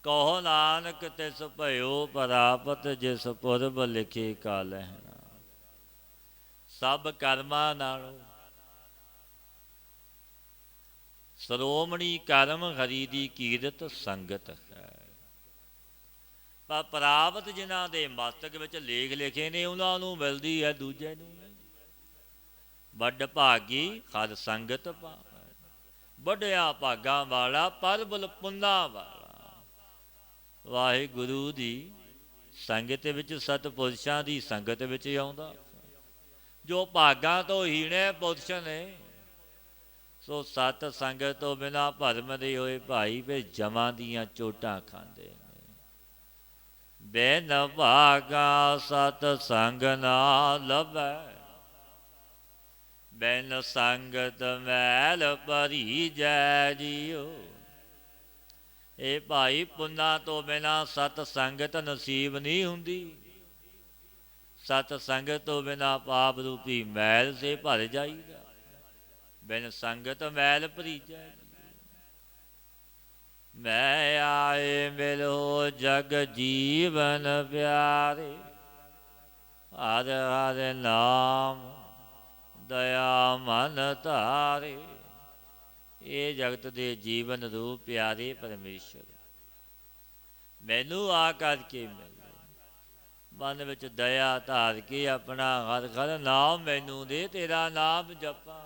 कहो नानक तिस भयो प्रापत, जिस पुरब लिखे का लहना। सब कर्मां नालों श्रोमणी कर्म हरि दी कीरत संगत है। पर प्राप्त जिन्हां दे मस्तक विच लेख लिखे ने, उन्हां नूं मिलदी है, दूजे नूं नहीं। बड़ भागी हर संगत पावै, ਵੱਡਿਆਂ ਭਾਗਾਂ ਵਾਲਾ, ਪਰਬਲ ਪੁੰਨਾਂ ਵਾਲਾ। ਵਾਹਿਗੁਰੂ ਦੀ ਸੰਗਤ ਵਿੱਚ, ਸਤਪੁਰਸ਼ਾਂ ਦੀ ਸੰਗਤ ਵਿੱਚ ਆਉਂਦਾ, ਜੋ ਭਾਗਾਂ ਤੋਂ ਹੀਣੇ ਪੁਰਸ਼ ਨੇ, ਸੋ ਸਤ ਸੰਗਤ ਤੋਂ ਬਿਨਾਂ ਭਰਮ ਦੇ ਹੋਏ ਭਾਈ ਵੇ ਜਮਾਂ ਦੀਆਂ ਚੋਟਾਂ ਖਾਂਦੇ ਨੇ। ਬਿਨ ਭਾਗਾ ਸਤ ਸੰਗ ਨਾ ਲੱਭੈ, ਬਿਨ ਸੰਗਤ ਮੈਲ ਭਰੀ ਜੈ ਜੀਓ। ਇਹ ਭਾਈ ਪੁੰਨਾਂ ਤੋਂ ਬਿਨਾਂ ਸਤ ਸੰਗਤ ਨਸੀਬ ਨਹੀਂ ਹੁੰਦੀ। ਸਤ ਸੰਗਤ ਤੋਂ ਬਿਨਾਂ ਪਾਪ ਰੂਪੀ ਮੈਲ ਸੇ ਭਰ ਜਾਈਦਾ। ਬਿਨ ਸੰਗਤ ਮੈਲ ਭਰੀ ਜਾਏ। ਮੈਂ ਆਏ ਮਿਲੋ ਜਗ ਜੀਵਨ ਪਿਆਰੇ, ਹਰ ਹਰ ਨਾਮ ਦਇਆ ਮਨ ਧਾਰੇ। ਇਹ ਜਗਤ ਦੇ ਜੀਵਨ ਰੂਪ ਪਿਆਰੇ ਪਰਮੇਸ਼ਰ ਮੈਨੂੰ ਆ ਕਰਕੇ ਮਿਲ, ਮਨ ਵਿੱਚ ਦਇਆ ਧਾਰ ਕੇ ਆਪਣਾ ਹਰ ਹਰ ਨਾਮ ਮੈਨੂੰ ਦੇ। ਤੇਰਾ ਨਾਮ ਜਪਾਂ,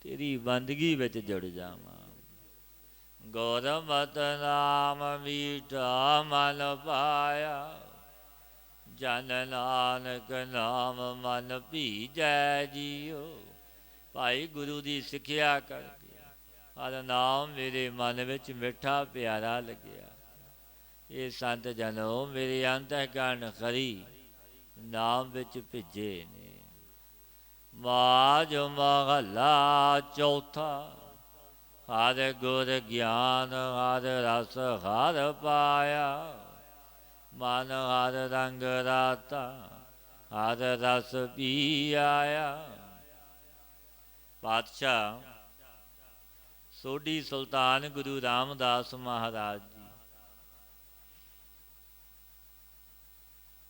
ਤੇਰੀ ਬੰਦਗੀ ਵਿੱਚ ਜੁੜ ਜਾਵਾਂ। ਗੁਰਮਤਿ ਨਾਮ ਮੀਠਾ ਮਨ ਪਾਇਆ, ਜਨ ਨਾਨਕ ਨਾਮ ਮਨ ਭੀਜੈ ਜੀਓ। ਭਾਈ ਗੁਰੂ ਦੀ ਸਿੱਖਿਆ ਕਰਕੇ ਹਰ ਨਾਮ ਮੇਰੇ ਮਨ ਵਿੱਚ ਮਿੱਠਾ ਪਿਆਰਾ ਲੱਗਿਆ। ਇਹ ਸੰਤ ਜਨੋ ਮੇਰੇ ਅੰਤঃਕਰਣ ਖਰੀ ਨਾਮ ਵਿੱਚ ਭਿੱਜੇ ਨੇ। ਮਾਝ ਮਹਲਾ ਚੌਥਾ। ਹਰ ਗੁਰ ਗਿਆਨ ਹਰ ਰਸ ਹਰ ਪਾਇਆ, ਮਨ ਹਰ ਰੰਗ ਰਾਤਾ ਹਰ ਰਸ ਪੀ ਆਇਆ। ਪਾਤਸ਼ਾਹ ਸੋਢੀ ਸੁਲਤਾਨ ਗੁਰੂ ਰਾਮਦਾਸ ਮਹਾਰਾਜ ਜੀ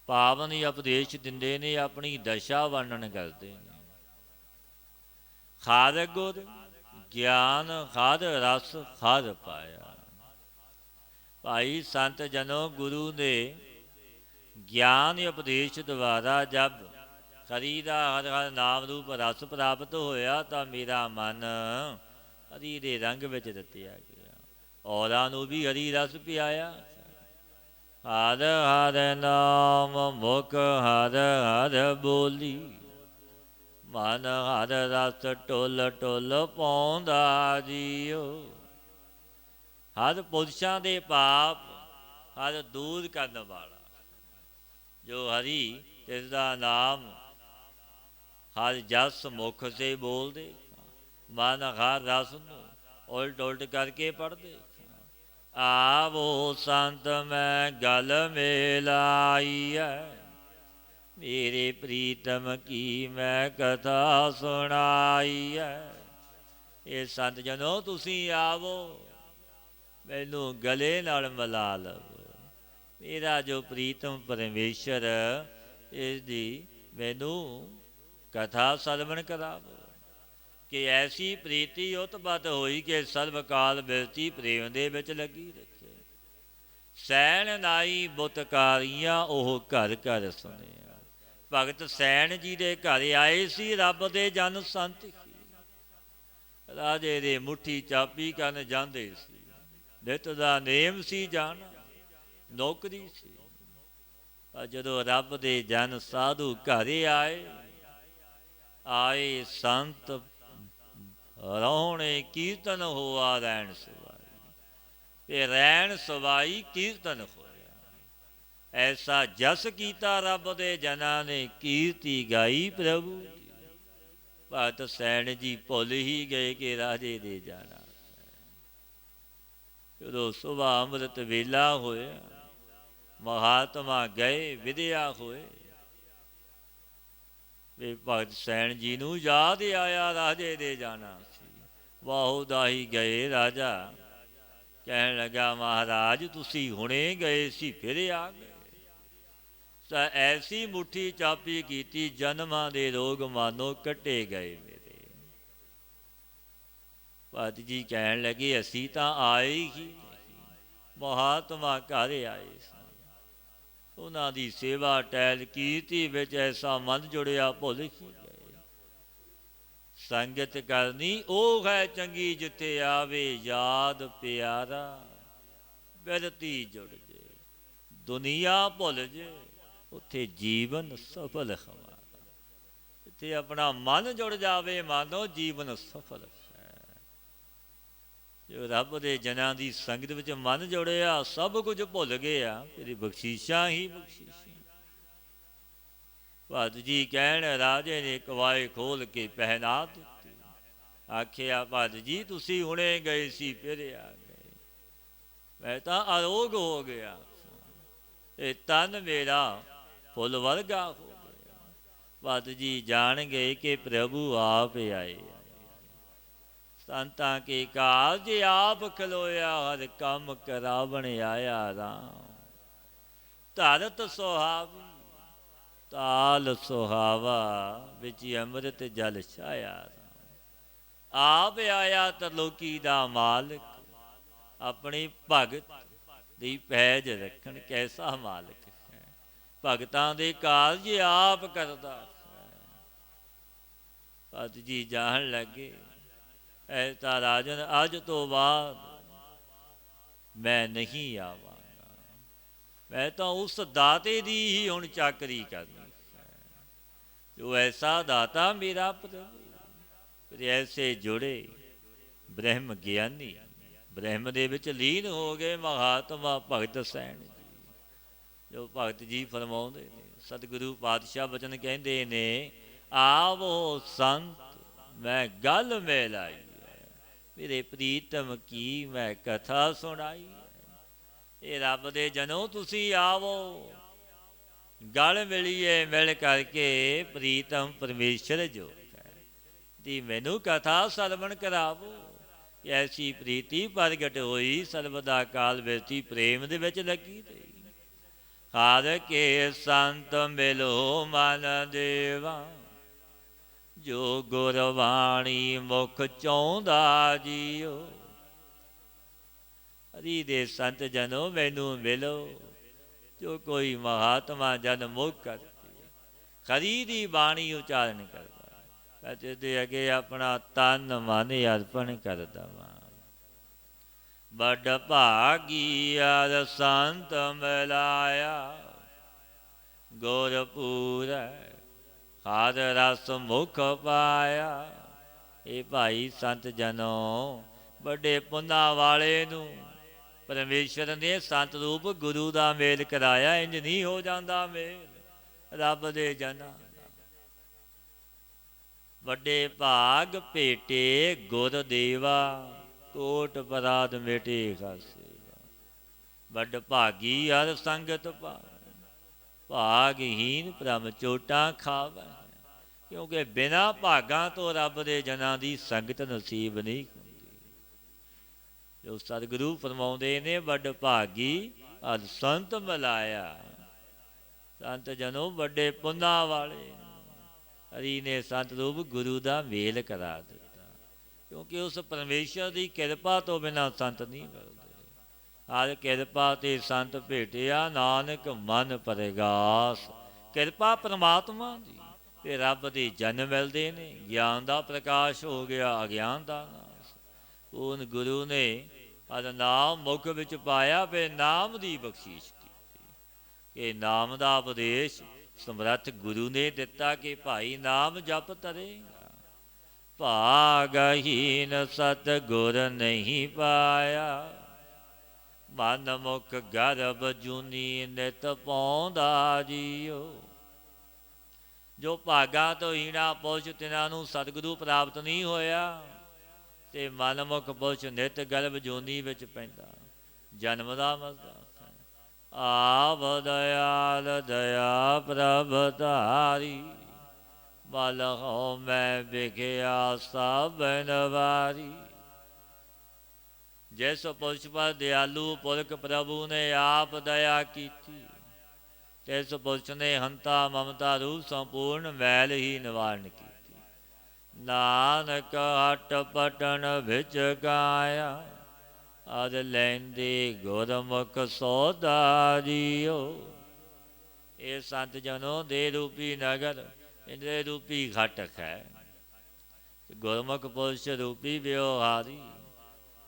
ਪਾਵਨ ਉਪਦੇਸ਼ ਦਿੰਦੇ ਨੇ, ਆਪਣੀ ਦਸ਼ਾ ਵਰਣਨ ਕਰਦੇ ਨੇ। ਹਰ ਗੁਰ ਗਿਆਨ ਹਰ ਰਸ ਹਰ ਪਾਇਆ। ਭਾਈ ਸੰਤ ਜਨੋ ਗੁਰੂ ਦੇ ਗਿਆਨ ਉਪਦੇਸ਼ ਦੁਆਰਾ ਜਬ ਹਰੀ ਦਾ ਹਰ ਹਰ ਨਾਮ ਰੂਪ ਰਸ ਪ੍ਰਾਪਤ ਹੋਇਆ, ਤਾਂ ਮੇਰਾ ਮਨ ਹਰੀ ਦੇ ਰੰਗ ਵਿੱਚ ਰਤਿਆ ਗਿਆ। ਔਰਾਂ ਨੂੰ ਵੀ ਹਰੀ ਰਸ ਪਿਆਇਆ। ਹਰ ਹਰ ਨਾਮ ਮੁਖ ਹਰ ਹਰ ਬੋਲੀ, ਮਨ ਹਰ ਰਸ ਟੁੱਲ ਟੁੱਲ ਪਾਉਂਦਾ ਜੀਓ। ਹਰ ਪੁਰਸ਼ਾਂ ਦੇ ਪਾਪ ਹਰ ਦੂਰ ਕਰਨ ਵਾਲਾ ਜੋ ਹਰੀ, ਤਿਸ ਦਾ ਨਾਮ ਹਰ ਜਸ ਮੁਖ ਸੇ ਬੋਲਦੇ, ਮਨ ਹਰ ਰਸ ਨੂੰ ਉਲਟ ਉਲਟ ਕਰਕੇ ਪੜ੍ਹਦੇ। ਆਵੋ ਸੰਤ ਮੈਂ ਗਲ ਮਿਲਾਈ ਹੈ, ਮੇਰੇ ਪ੍ਰੀਤਮ ਕੀ ਮੈਂ ਕਥਾ ਸੁਣਾਈ ਹੈ। ਇਹ ਸੰਤ ਜਨੋ ਤੁਸੀਂ ਆਵੋ, ਮੈਨੂੰ ਗਲੇ ਨਾਲ ਮਿਲਾ ਲਵੋ। ਮੇਰਾ ਜੋ ਪ੍ਰੀਤਮ ਪਰਮੇਸ਼ਰ, ਇਸ ਦੀ ਮੈਨੂੰ ਕਥਾ ਸਰਵਣ ਕਰਾਵੋ। ਕਿ ਐਸੀ ਪ੍ਰੀਤੀ ਉਤਪਤ ਹੋਈ ਕਿ ਸਰਬ ਕਾਲ ਬਿਰਤੀ ਪ੍ਰੇਮ ਦੇ ਵਿੱਚ ਲੱਗੀ ਰੱਖੇ। ਸੈਣ ਨਾਈ ਬੁਤਕਾਰੀਆਂ ਉਹ ਘਰ ਘਰ ਸੁਣਿਆ। ਭਗਤ ਸੈਣ ਜੀ ਦੇ ਘਰ ਆਏ ਸੀ ਰੱਬ ਦੇ ਜਨ ਸੰਤ। ਰਾਜੇ ਦੇ ਮੁੱਠੀ ਚਾਪੀ ਕਰਨ ਜਾਂਦੇ ਸੀ। ਨਿਤ ਦਾ ਨੇਮ ਸੀ ਜਾਣਾ, ਨੌਕਰੀ ਸੀ। ਪਰ ਜਦੋਂ ਰੱਬ ਦੇ ਜਨ ਸਾਧੂ ਘਰ ਆਏ ਸੰਤ ਰਹੁਣੇ ਕੀਰਤਨ ਹੋਆ ਰੈਣ ਸਵਾਈ। ਇਹ ਰੈਣ ਸਵਾਈ ਕੀਰਤਨ ਹੋਇਆ। ਐਸਾ ਜਸ ਕੀਤਾ ਰੱਬ ਦੇ ਜਨਾਂ ਨੇ, ਕੀਰਤੀ ਗਾਈ ਪ੍ਰਭੂ ਦੀ। ਭਗਤ ਸੈਣ ਜੀ ਭੁੱਲ ਹੀ ਗਏ ਕਿ ਰਾਜੇ ਦੇ ਜਾਣਾ। ਜਦੋਂ ਸੁਬਾਹ ਅੰਮ੍ਰਿਤ ਵੇਲਾ ਹੋਇਆ, ਮਹਾਤਮਾ ਗਏ, ਵਿਦਿਆ ਹੋਏ। ਵੀ ਭਗਤ ਸੈਣ ਜੀ ਨੂੰ ਯਾਦ ਆਇਆ ਰਾਜੇ ਦੇ ਜਾਣਾ ਸੀ। ਵਾਹੋ ਦਾਹੀ ਗਏ। ਰਾਜਾ ਕਹਿਣ ਲੱਗਾ, ਮਹਾਰਾਜ ਤੁਸੀਂ ਹੁਣੇ ਗਏ ਸੀ, ਫਿਰ ਆ ਗਏ। ਤਾਂ ਐਸੀ ਮੁੱਠੀ ਚਾਪੀ ਕੀਤੀ, ਜਨਮਾਂ ਦੇ ਰੋਗ ਮਾਨੋ ਕੱਟੇ ਗਏ ਮੇਰੇ। ਭਗਤ ਜੀ ਕਹਿਣ ਲੱਗੇ, ਅਸੀਂ ਤਾਂ ਆਏ ਹੀ ਨਹੀਂ, ਮਹਾਤਮਾ ਘਰ ਆਏ ਸਨ। ਉਹਨਾਂ ਦੀ ਸੇਵਾ ਟਹਿਲ ਕੀਤੀ ਵਿੱਚ ਐਸਾ ਮਨ ਜੁੜਿਆ, ਭੁੱਲ ਹੀ ਗਏ। ਸੰਗਤ ਕਰਨੀ ਉਹ ਹੈ ਚੰਗੀ, ਜਿੱਥੇ ਆਵੇ ਯਾਦ ਪਿਆਰਾ। ਬਿਰਤੀ ਜੁੜ ਜੇ, ਦੁਨੀਆ ਭੁੱਲ ਜੇ, ਉੱਥੇ ਜੀਵਨ ਸਫਲ ਹਮਾਰਾ। ਜਿੱਥੇ ਆਪਣਾ ਮਨ ਜੁੜ ਜਾਵੇ, ਮਾਨੋ ਜੀਵਨ ਸਫਲ ਹੈ। ਜੋ ਰੱਬ ਦੇ ਜਨਾਂ ਦੀ ਸੰਗਤ ਵਿੱਚ ਮਨ ਜੁੜਿਆ, ਸਭ ਕੁਝ ਭੁੱਲ ਗਿਆ, ਤੇਰੀ ਬਖਸ਼ੀਸ਼ਾਂ ਹੀ ਬਖਸ਼ੀਸ਼ਾਂ। ਭਗਤ ਜੀ ਕਹਿਣ, ਰਾਜੇ ਨੇ ਕਵਾਏ ਖੋਲ ਕੇ ਪਹਿਨਾ ਦਿੱਤੀ। ਆਖਿਆ, ਭਗਤ ਜੀ ਤੁਸੀਂ ਹੁਣੇ ਗਏ ਸੀ, ਫਿਰ ਆ ਗਏ, ਮੈਂ ਤਾਂ ਅਰੋਗ ਹੋ ਗਿਆ, ਇਹ ਤਨ ਮੇਰਾ ਫੁੱਲ ਵਰਗਾ ਹੋ ਗਿਆ। ਭਗਤ ਜੀ ਜਾਣ ਗਏ ਕਿ ਪ੍ਰਭੂ ਆਪ ਆਏ। ਸੰਤਾਂ ਕੇ ਕਾਰਜ ਆਪ ਖਲੋਇਆ, ਹਰ ਕੰਮ ਕਰਾਵਣ ਆਇਆ ਰਾਮ। ਧਰਤ ਸੁਹਾਵੀ ਤਾਲ ਸੁਹਾਵਾ, ਵਿੱਚ ਅੰਮ੍ਰਿਤ ਜਲ ਛਾਇਆ ਰਾਮ। ਆਪ ਆਇਆ ਤਰਲੋਕੀ ਦਾ ਮਾਲਕ, ਆਪਣੀ ਭਗਤ ਦੀ ਪੈਜ ਰੱਖਣ ਕੈਸਾ ਮਾਲਕ ਹੈ। ਭਗਤਾਂ ਦੇ ਕਾਰਜ ਆਪ ਕਰਦਾ ਹੈ। ਭਗਤ ਜੀ ਜਾਣ ਲੱਗੇ, ਐਸਾ ਰਾਜਨ ਅੱਜ ਤੋਂ ਬਾਅਦ ਮੈਂ ਨਹੀਂ ਆਵਾਂਗਾ, ਮੈਂ ਤਾਂ ਉਸ ਦਾਤੇ ਦੀ ਹੀ ਹੁਣ ਚਾਕਰੀ ਕਰਨੀ ਹੈ, ਜੋ ਐਸਾ ਦਾਤਾ ਮੇਰਾ ਪ੍ਰਭੂ। ਐਸੇ ਜੁੜੇ ਬ੍ਰਹਮ ਗਿਆਨੀ, ਬ੍ਰਹਮ ਦੇ ਵਿੱਚ ਲੀਨ ਹੋ ਗਏ ਮਹਾਤਮਾ ਭਗਤ ਸੈਣ ਜੀ। ਜੋ ਭਗਤ ਜੀ ਫਰਮਾਉਂਦੇ ਨੇ, ਸਤਿਗੁਰੂ ਪਾਤਸ਼ਾਹ ਬਚਨ ਕਹਿੰਦੇ ਨੇ, ਆਵੋ ਸੰਤ ਮੈਂ ਗੱਲ ਮਿਲਾਈ ਹੈ, ਮੇਰੇ ਪ੍ਰੀਤਮ ਕੀ ਮੈਂ ਕਥਾ ਸੁਣਾਈ ਹੈ। ਇਹ ਰੱਬ ਦੇ ਜਨੋ ਤੁਸੀਂ ਆਵੋ, ਗਲ ਮਿਲੀਏ, ਮਿਲ ਕਰਕੇ ਪ੍ਰੀਤਮ ਪਰਮੇਸ਼ਰ ਜੋ ਹੈ ਦੀ ਮੈਨੂੰ ਕਥਾ ਸਰਵਣ ਕਰਾਵੋ। ਐਸੀ ਪ੍ਰੀਤੀ ਪ੍ਰਗਟ ਹੋਈ, ਸਰਬਦਾ ਕਾਲ ਵਿੱਚ ਪ੍ਰੇਮ ਦੇ ਵਿੱਚ ਲੱਗੀ ਰਹੀ। ਹਰ ਕੇ ਸੰਤ ਮਿਲੋ ਮਨ ਦੇਵਾ, ਜੋ ਗੁਰਬਾਣੀ ਮੁਖ ਚਾਹੁੰਦਾ ਜੀਓ। ਹਰੀ ਦੇ ਸੰਤ ਜਨੋ ਮੈਨੂੰ ਮਿਲੋ, ਜੋ ਕੋਈ ਮਹਾਤਮਾ ਜਨ ਮੁਖ ਕਰਕੇ ਹਰੀ ਦੀ ਬਾਣੀ ਉਚਾਰਨ ਕਰਦਾ, ਜਿਹਦੇ ਅੱਗੇ ਆਪਣਾ ਤਨ ਮਨ ਅਰਪਣ ਕਰ ਦੇਵਾਂ। ਬੜ ਭਾਗੀ ਅਰ ਸੰਤ ਮਿਲਾਇਆ, ਗੁਰਪੂਰ ਹਰ ਰਸ ਮੁਖ ਪਾਇਆ। ਇਹ ਭਾਈ ਸੰਤ ਜਨੋ, ਵੱਡੇ ਪੁੰਨਾਂ ਵਾਲੇ ਨੂੰ ਪਰਮੇਸ਼ਰ ਨੇ ਸੰਤ ਰੂਪ ਗੁਰੂ ਦਾ ਮੇਲ ਕਰਾਇਆ। ਇੰਝ ਨਹੀਂ ਹੋ ਜਾਂਦਾ ਮੇਲ ਰੱਬ ਦੇ ਜਨਾਂ ਦਾ। ਵੱਡੇ ਭਾਗ ਭੇਟੇ ਗੁਰ ਦੇਵਾ, ਕੋਟ ਪਰਾਧ ਮਿਟੇ ਖਾਸੇਵਾ। ਵੱਡ ਭਾਗੀ ਹਰ ਸੰਗਤ ਪਾਵੈ, ਭਾਗਹੀਨ ਭ੍ਰਮ ਚੋਟਾਂ ਖਾਵੈ। ਕਿਉਂਕਿ ਬਿਨਾਂ ਭਾਗਾਂ ਤੋਂ ਰੱਬ ਦੇ ਜਨਾਂ ਦੀ ਸੰਗਤ ਨਸੀਬ ਨਹੀਂ ਹੁੰਦੀ। ਜੋ ਸਤਿਗੁਰੂ ਫਰਮਾਉਂਦੇ ਨੇ, ਵੱਡ ਭਾਗੀ ਹਰ ਸੰਤ ਮਿਲਾਇਆ। ਸੰਤ ਜਨੋ ਵੱਡੇ ਪੁੰਨਾਂ ਵਾਲੇ, ਹਰੀ ਨੇ ਸੰਤ ਰੂਪ ਗੁਰੂ ਦਾ ਮੇਲ ਕਰਾ ਦਿੱਤਾ। ਕਿਉਂਕਿ ਉਸ ਪਰਮੇਸ਼ਰ ਦੀ ਕਿਰਪਾ ਤੋਂ ਬਿਨਾਂ ਸੰਤ ਨਹੀਂ ਮਿਲਦੇ। ਹਰ ਕਿਰਪਾ ਤੇ ਸੰਤ ਭੇਟਿਆ, ਨਾਨਕ ਮਨ ਪਰਗਾਸ। ਕਿਰਪਾ ਪਰਮਾਤਮਾ ਦੀ, ਤੇ ਰੱਬ ਦੇ ਜਨ ਮਿਲਦੇ ਨੇ। ਗਿਆਨ ਦਾ ਪ੍ਰਕਾਸ਼ ਹੋ ਗਿਆ, ਅਗਿਆਨ ਦਾ ਨਾਸ਼। ਉਹ ਗੁਰੂ ਨੇ ਹਰ ਨਾਮ ਮੁਖ ਵਿੱਚ ਪਾਇਆ, ਫਿਰ ਨਾਮ ਦੀ ਬਖਸ਼ੀਸ਼ ਕੀਤੀ। ਕਿ ਨਾਮ ਦਾ ਉਪਦੇਸ਼ ਸਮਰੱਥ ਗੁਰੂ ਨੇ ਦਿੱਤਾ ਕਿ ਭਾਈ ਨਾਮ ਜਪ ਤਰੇਗਾ। ਭਾਗਹੀਨ ਸਤ ਗੁਰ ਨਹੀਂ ਪਾਇਆ, ਮਨ ਮੁਖ ਗਰਭ ਜੂਨੀ ਨਿਤ ਪਾਉਂਦਾ ਜੀਓ। ਜੋ ਭਾਗਾਂ ਤੋਂ ਹੀਣਾ ਪੁਰਸ਼, ਤਿਨਾਂ ਨੂੰ ਸਤਿਗੁਰੂ ਪ੍ਰਾਪਤ ਨਹੀਂ ਹੋਇਆ, ਤੇ ਮਨਮੁਖ ਪੁਰਸ਼ ਨਿਤ ਗਰਭ ਜੂਨੀ ਵਿੱਚ ਪੈਂਦਾ, ਜਨਮ ਦਾ ਮਰਦਾ। ਆਵ ਦਇਆਲ ਦਇਆ ਪ੍ਰਭ ਧਾਰੀ, ਬਲ ਹੋ ਮੈਂ ਵਿਖਿਆ ਸਭ ਨਵਾਰੀ। ਜਿਸ ਪੁਰਸ਼ ਪਰ ਦਿਆਲੂ ਪੁਰਖ ਪ੍ਰਭੂ ਨੇ ਆਪ ਦਇਆ ਕੀਤੀ, ਤਿਸ ਪੁਰਸ਼ ਨੇ ਹੰਤਾ ਮਮਤਾ ਰੂਪ ਸੰਪੂਰਨ ਮੈਲ ਹੀ ਨਿਵਾਰਨ ਕੀਤੀ। ਨਾਨਕ ਹਟ ਪਟਨ ਵਿੱਚ ਗਾਇਆ, ਅਦ ਲੈਂਦੇ ਗੁਰਮੁਖ ਸੋਦਾ ਜੀਓ। ਇਹ ਸੰਤ ਜਨੋ ਦੇ ਰੂਪੀ ਨਗਰ, ਇਹਦੇ ਰੂਪੀ ਘਟਕ ਹੈ। ਗੁਰਮੁਖ ਪੁਰਸ਼ ਰੂਪੀ ਵਿਵਹਾਰੀ,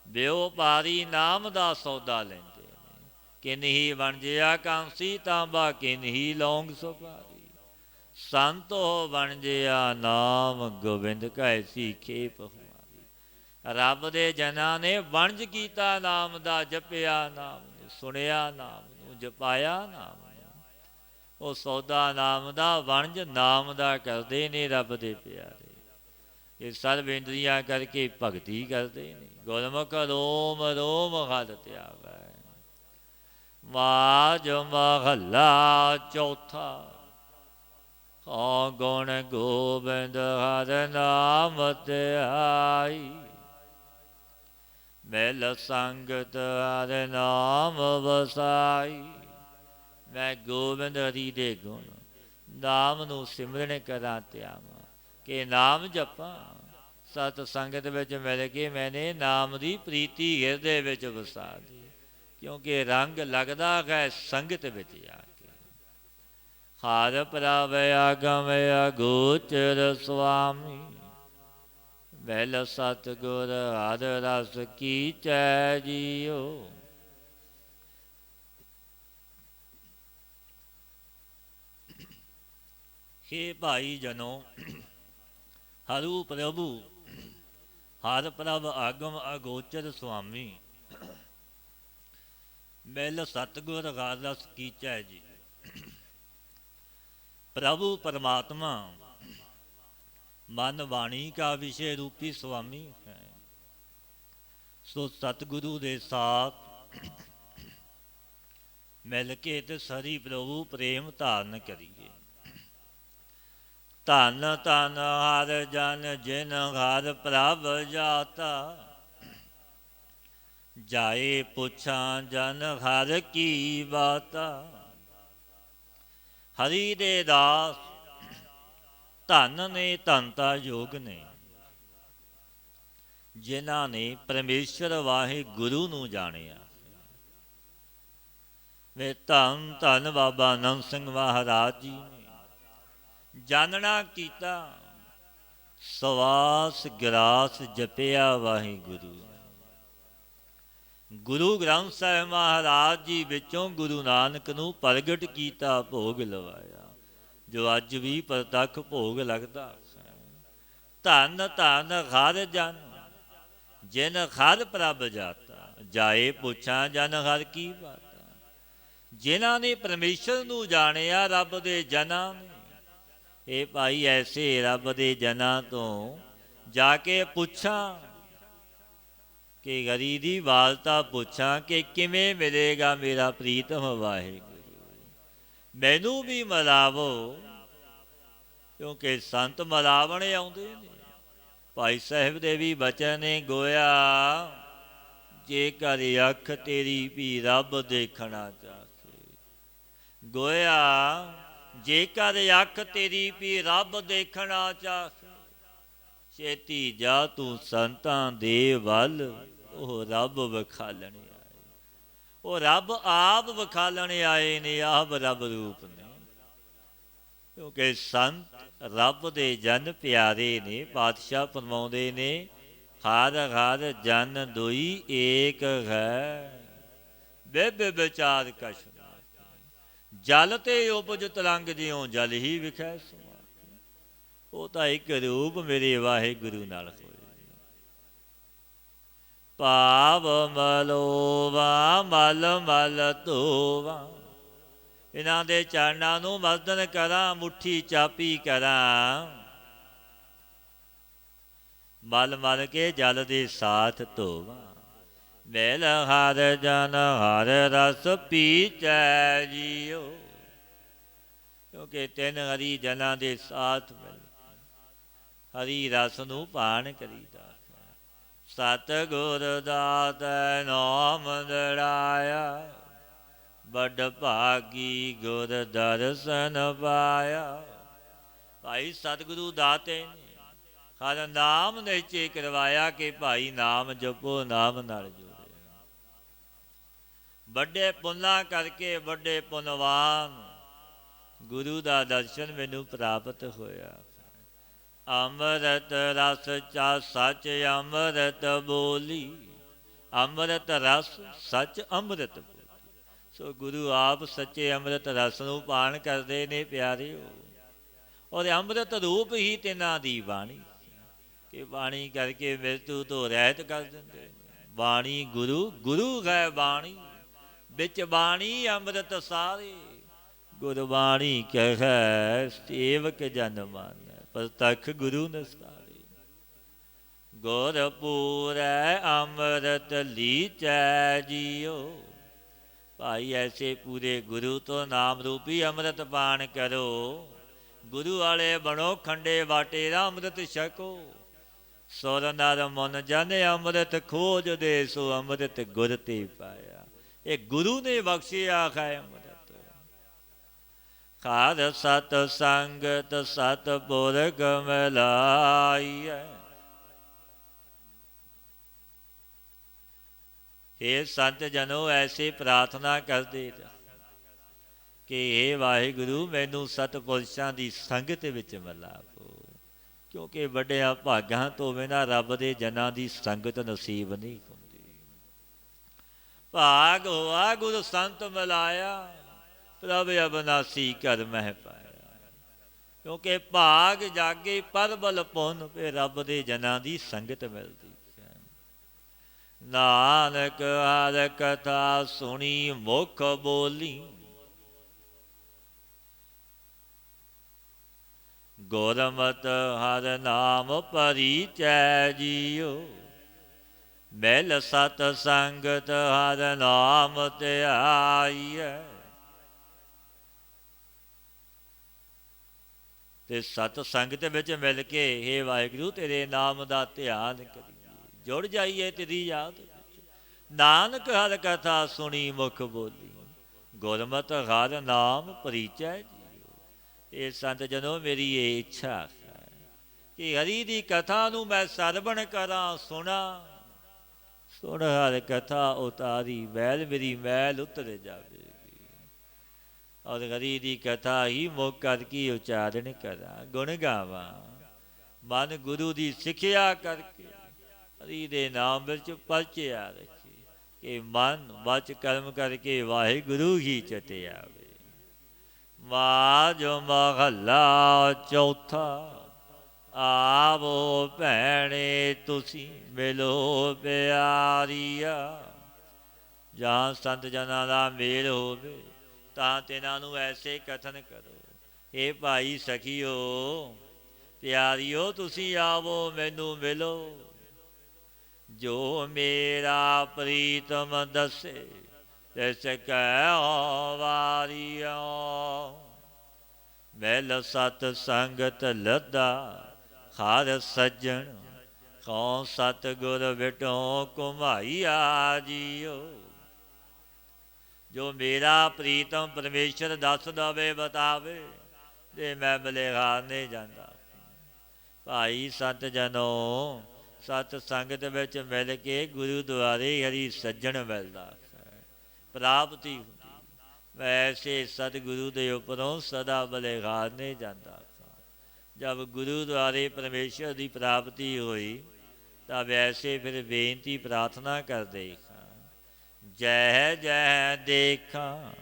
ਵਿਉਪਾਰੀ ਨਾਮ ਦਾ ਸੌਦਾ ਲੈਂਦੇ ਨੇ। ਕਿਨਹੀ ਵਣਜਿਆ ਕਾਂਸੀ ਤਾਂਬਾ, ਕਿਨਹੀ ਲੌਂਗ ਸੁਪਾਰੀ। ਸੰਤ ਹੋ ਵਣਜਿਆ ਨਾਮ, ਗੋਬਿੰਦ ਕੈਸੀ ਖੇਪ ਹਮਾਰੀ। ਰੱਬ ਦੇ ਜਨਾਂ ਨੇ ਵਣਜ ਕੀਤਾ ਨਾਮ ਦਾ, ਜਪਿਆ ਨਾਮ ਨੂੰ, ਸੁਣਿਆ ਨਾਮ ਨੂੰ, ਜਪਾਇਆ ਨਾਮ ਨੂੰ। ਉਹ ਸੌਦਾ ਨਾਮ ਦਾ, ਵਣਜ ਨਾਮ ਦਾ ਕਰਦੇ ਨੇ ਰੱਬ ਦੇ ਪਿਆਰੇ। ਇਹ ਸਰਬ ਇੰਦਰੀਆਂ ਕਰਕੇ ਭਗਤੀ ਕਰਦੇ ਨੇ। ਗੁਰਮੁਖ ਰੋਮ ਰੋਮ ਹਰਿ ਧਿਆਵੈ। ਮਾਝ ਮਹੱਲਾ ਚੌਥਾ। ਹਉ ਗੁਣ ਗੋਬਿੰਦ ਹਰਿ ਨਾਮ ਧਿਆਈ। ਮਿਲ ਸੰਗਤ ਹਰਿ ਨਾਮ ਵਸਾਈ। ਮੈਂ ਗੋਬਿੰਦ ਹਰੀ ਦੇ ਗੁਣ, ਨਾਮ ਨੂੰ ਸਿਮਰਨ ਕਰਾਂ ਧਿਆਵਾਂ, ਕਿ ਨਾਮ ਜਪਾਂ। ਸਤ ਸੰਗਤ ਵਿੱਚ ਮਿਲ ਕੇ ਮੈਨੇ ਨਾਮ ਦੀ ਪ੍ਰੀਤੀ ਹਿਰਦੇ ਵਿੱਚ ਵਸਾ ਦੀ। ਕਿਉਂਕਿ ਰੰਗ ਲੱਗਦਾ ਹੈ ਸੰਗਤ ਵਿੱਚ ਆ ਕੇ। ਹਰਿ ਪ੍ਰਭ ਆਗਮ ਅਗੋਚਰ ਸੁਆਮੀ। ਮਿਲ ਸਤਿਗੁਰ ਹਰਿ ਰਸ ਕੀਚੈ ਜੀਓ। हे ਭਾਈ ਜਨੋ, ਹਰੂ ਪ੍ਰਭੂ ਹਰਿ ਪ੍ਰਭ ਆਗਮ ਅਗੋਚਰ ਸੁਆਮੀ। ਮਿਲ ਸਤਿਗੁਰ ਹਰਿ ਰਸ ਕੀਚੈ ਜੀ। प्रभु परमात्मा मन वाणी का विषय रूपी स्वामी है। सो सतगुरु दे साथ मिल के ते सरी प्रभु प्रेम धारण करिए। धन धन हर जन जिन हर प्रभ जाता। जाए पुछा जन हर की बाता। हरि दे दास धन ने धनता योग ने, जिन्हां ने परमेश्वर वाहे गुरु नूं जाणिया। वे धन धन बाबा नंद सिंह महाराज जी ने जानना कीता। सवास ग्रास जपिया वाहे गुरु। गुरु ग्रंथ साहिब महाराज जी विचों गुरु नानक नूं प्रगट कीता, भोग लवाया, जो अज भी प्रतख भोग लगदा। धन धन हर जन जिन हर प्रभ जाता। जाए पुछा जन हर की बाता। जिन्हां ने परमेश्वर नूं जाणिया, रब दे जनां ने। ये भाई ऐसे रब दे जनां तो जाके पुछा कि गरी दी वालता पुछा कि किवें मिलेगा मेरा प्रीतम वाहिगुरू। मैनू भी मिलावो, क्योंकि संत मिलावण आउंदे ने। भाई साहिब दे भी बचन ने गोया, जेकर अख तेरी भी रब देखना चाहे। गोया जेकर अख तेरी भी रब देखना चाहे। छेती जा तू संतां दे वल, ਉਹ ਰੱਬ ਵਿਖਾਲਣ ਆਏ। ਉਹ ਰੱਬ ਆਪ ਵਿਖਾਲਣ ਆਏ ਨੇ, ਆਪ ਰੱਬ ਰੂਪ ਨੇ। ਕਿਉਂਕਿ ਸੰਤ ਰੱਬ ਦੇ ਜਨ ਪਿਆਰੇ ਨੇ। ਪਾਤਸ਼ਾਹ ਫਰਮਾਉਂਦੇ ਨੇ, ਹਰ ਹਰ ਜਨ ਦੋਈ ਏਕ ਹੈ। ਬਿਬ ਵਿਚਾਰ ਕਛ ਨਾ। ਜਲ ਤੇ ਉਪਜ ਤਰੰਗ ਜਿਉਂ ਜਲ ਹੀ ਵਿਖੈ ਸਮਾ। ਉਹ ਤਾਂ ਇੱਕ ਰੂਪ ਮੇਰੇ ਵਾਹਿਗੁਰੂ ਨਾਲ ਹੋਏ। ਭਾਵ ਮਲੋਵਾ ਮਲ ਮਲ ਧੋਵਾ। ਇਹਨਾਂ ਦੇ ਚਰਨਾਂ ਨੂੰ ਮਰਦਨ ਕਰਾਂ, ਮੁੱਠੀ ਚਾਪੀ ਕਰਾਂ। ਮਲ ਮਲ ਕੇ ਜਲ ਦੇ ਸਾਥ ਧੋਵਾ। ਮਿਲ ਹਰ ਜਨ ਹਰ ਰਸ ਪੀਚੈ ਜੀਓ। ਕਿਉਂਕਿ ਤਿੰਨ ਹਰੀ ਜਨਾਂ ਦੇ ਸਾਥ ਮਿਲ ਹਰੀ ਰਸ ਨੂੰ ਪਾਣ ਕਰੀਦਾ। ਸਤਿਗੁਰ ਦਾਤੈ ਨਾਮ ਦੜਾਇਆ। ਵੱਡ ਭਾਗੀ ਗੁਰ ਦਰਸ਼ਨ ਪਾਇਆ। ਭਾਈ ਸਤਿਗੁਰੂ ਦਾਤੇ ਨੇ ਹਰ ਨਾਮ ਨਿਸ਼ਚੈ ਕਰਵਾਇਆ ਕਿ ਭਾਈ ਨਾਮ ਜਪੋ, ਨਾਮ ਨਾਲ ਜੋੜਿਆ। ਵੱਡੇ ਪੁੰਨਾਂ ਕਰਕੇ ਵੱਡੇ ਪੁੰਨਵਾਨ ਗੁਰੂ ਦਾ ਦਰਸ਼ਨ ਮੈਨੂੰ ਪ੍ਰਾਪਤ ਹੋਇਆ। ਅੰਮ੍ਰਿਤ ਰਸ ਚਾ ਸੱਚ ਅੰਮ੍ਰਿਤ ਬੋਲੀ, ਅੰਮ੍ਰਿਤ ਰਸ ਸੱਚ ਅੰਮ੍ਰਿਤ ਬੋਲੀ। ਸੋ ਗੁਰੂ ਆਪ ਸੱਚੇ ਅੰਮ੍ਰਿਤ ਰਸ ਨੂੰ ਪਾਨ ਕਰਦੇ ਨੇ ਪਿਆਰਿਓ। ਔਰ ਅੰਮ੍ਰਿਤ ਰੂਪ ਹੀ ਤਿੰਨਾਂ ਦੀ ਬਾਣੀ, ਕਿ ਬਾਣੀ ਕਰਕੇ ਮ੍ਰਿਤੂ ਤੋਂ ਰਹਿਤ ਕਰ ਦਿੰਦੇ ਨੇ। ਬਾਣੀ ਗੁਰੂ, ਗੁਰੂ ਹੈ ਬਾਣੀ, ਵਿੱਚ ਬਾਣੀ ਅੰਮ੍ਰਿਤ ਸਾਰੇ। ਗੁਰਬਾਣੀ ਕਹੈ ਸੇਵਕ ਜਨ ਮਾਨੈ, ਪ੍ਰਤੱਖ ਗੁਰੂ ਨਸਾਰੇ। ਗੁਰ ਪੂਰੈ ਅੰਮ੍ਰਿਤ ਲੀਚੈ ਜੀਓ। ਭਾਈ ਐਸੇ ਪੂਰੇ ਗੁਰੂ ਤੋਂ ਨਾਮ ਰੂਪੀ ਅੰਮ੍ਰਿਤ ਪਾਨ ਕਰੋ। ਗੁਰੂ ਵਾਲੇ ਬਣੋ, ਖੰਡੇ ਬਾਟੇ ਦਾ ਅੰਮ੍ਰਿਤ ਛਕੋ। ਸੁਰ ਨਰ ਮਨ ਜਨ ਅੰਮ੍ਰਿਤ ਖੋਜ ਦੇ, ਸੋ ਅੰਮ੍ਰਿਤ ਗੁਰ ਤੇ ਪਾਇਆ। ਇਹ ਗੁਰੂ ਨੇ ਬਖਸ਼ਿਆ ਹੈ ਅੰਮ੍ਰਿਤ। ਖਾਰ ਸਤ ਸੰਗਤ ਸਤ ਪੁਰਖ ਮਿਲਾਈਐ। ਇਹ ਸੰਤ ਜਨੋ ਐਸੇ ਪ੍ਰਾਰਥਨਾ ਕਰਦੇ ਕਿ ਇਹ ਵਾਹਿਗੁਰੂ ਮੈਨੂੰ ਸਤਪੁਰਸ਼ਾਂ ਦੀ ਸੰਗਤ ਵਿੱਚ ਮਿਲਾਵੋ, ਕਿਉਂਕਿ ਵੱਡਿਆਂ ਭਾਗਾਂ ਤੋਂ ਬਿਨਾਂ ਰੱਬ ਦੇ ਜਨਾਂ ਦੀ ਸੰਗਤ ਨਸੀਬ ਨਹੀਂ ਹੁੰਦੀ। ਭਾਗ ਹੋਆ ਗੁਰੂ ਸੰਤ ਮਿਲਾਇਆ, ਪ੍ਰਭ ਅਬਨਾਸੀ ਘਰ ਮਹਿ ਪਾਇਆ। ਕਿਉਂਕਿ ਭਾਗ ਜਾਗੇ ਪਰਬਲ ਪੁੰਨ, ਫਿਰ ਰੱਬ ਦੇ ਜਨਾਂ ਦੀ ਸੰਗਤ ਮਿਲਦੀ। ਨਾਨਕ ਹਰ ਕਥਾ ਸੁਣੀ ਮੁਖ ਬੋਲੀ, ਗੁਰਮਤਿ ਹਰ ਨਾਮ ਪਰਿਚੈ ਜੀਓ। ਮਿਲ ਸਤ ਸੰਗਤ ਹਰ ਨਾਮ ਧਿਆਈਐ। ਤੇ ਸਤ ਸੰਗਤ ਵਿੱਚ ਮਿਲ ਕੇ ਹੇ ਵਾਹਿਗੁਰੂ ਤੇਰੇ ਨਾਮ ਦਾ ਧਿਆਨ ਕਰੀਏ, ਜੁੜ ਜਾਈਏ ਤੇਰੀ ਯਾਦ ਵਿੱਚ। ਨਾਨਕ ਹਰ ਕਥਾ ਸੁਣੀ ਮੁਖ ਬੋਲੀ, ਗੁਰਮਤਿ ਹਰ ਨਾਮ ਪਰਿਚੈ ਜੀਓ। ਇਹ ਸੰਤ ਜਨੋ ਮੇਰੀ ਇਹ ਇੱਛਾ ਹੈ ਕਿ ਹਰੀ ਦੀ ਕਥਾ ਨੂੰ ਮੈਂ ਸਰਵਣ ਕਰਾਂ, ਸੁਣਾ। ਸੁਣ ਹਰ ਕਥਾ ਉਤਾਰੀ ਮੈਲ, ਮੇਰੀ ਮੈਲ ਉਤਰ ਜਾਵੇਗੀ। ਔਰ ਹਰੀ ਦੀ ਕਥਾ ਹੀ ਮੁੱਖ ਕਰ ਕੀ ਉਚਾਰਨ ਕਰਾਂ, ਗੁਣ ਗਾਵਾਂ। ਮਨ ਗੁਰੂ ਦੀ ਸਿੱਖਿਆ ਕਰਕੇ ਹਰੀ ਦੇ ਨਾਮ ਵਿੱਚ ਪਰਚਿਆ ਰੱਖੇ, ਕਿ ਮਨ ਵਚ ਕਰਮ ਕਰਕੇ ਵਾਹਿਗੁਰੂ ਹੀ ਚਿਤੇ ਆਵੇ। ਵਾਜੋ ਮਹੱਲਾ ਚੌਥਾ। ਆਵੋ ਭੈਣੇ ਤੁਸੀਂ ਮਿਲੋ ਪਿਆਰੀਆ। ਜਾਂ ਸੰਤ ਜਨਾਂ ਦਾ ਮੇਲ ਹੋਵੇ ਤਾਂ ਤਿਨਾਂ ਨੂੰ ਐਸੇ ਕਥਨ ਕਰੋ, ਇਹ ਭਾਈ ਸਖੀਓ ਪਿਆਰੀਓ ਤੁਸੀਂ ਆਵੋ ਮੈਨੂੰ ਮਿਲੋ। ਜੋ ਮੇਰਾ ਪ੍ਰੀਤਮ ਦੱਸੇ ਤਿਸ ਕੈ ਵਾਰੀਆ। ਮਿਲ ਸਤ ਸੰਗਤ ਲੱਦਾ ਹਰ ਸੱਜਣ, ਕਉ ਸਤਿਗੁਰ ਵਿਟੋ ਘੁਮਾਈਆ ਜੀਓ। ਜੋ ਮੇਰਾ ਪ੍ਰੀਤਮ ਪਰਮੇਸ਼ਰ ਦੱਸ ਦਵੇ ਬਤਾਵੇ, ਤੇ ਮੈਂ ਬਲੇਹਾਰ ਨਹੀਂ ਜਾਂਦਾ। ਭਾਈ ਸੰਤ ਜਨੋ ਸਤ ਸੰਗਤ ਵਿੱਚ ਮਿਲ ਕੇ ਗੁਰੂ ਦੁਆਰੇ ਹਰੀ ਸੱਜਣ ਮਿਲਦਾ ਹੈ, ਪ੍ਰਾਪਤੀ ਹੁੰਦੀ। ਮੈਂ ਐਸੇ ਸਤਿਗੁਰੂ ਦੇ ਉੱਪਰੋਂ ਸਦਾ ਬਲੇਹਾਰ ਨਹੀਂ ਜਾਂਦਾ। ਜਬ ਗੁਰੂ ਦੁਆਰੇ ਪਰਮੇਸ਼ਰ ਦੀ ਪ੍ਰਾਪਤੀ ਹੋਈ ਤਾਂ ਵੈਸੇ ਫਿਰ ਬੇਨਤੀ ਪ੍ਰਾਰਥਨਾ ਕਰਦੇ, ਜੈ ਜੈ ਦੇਖਾਂ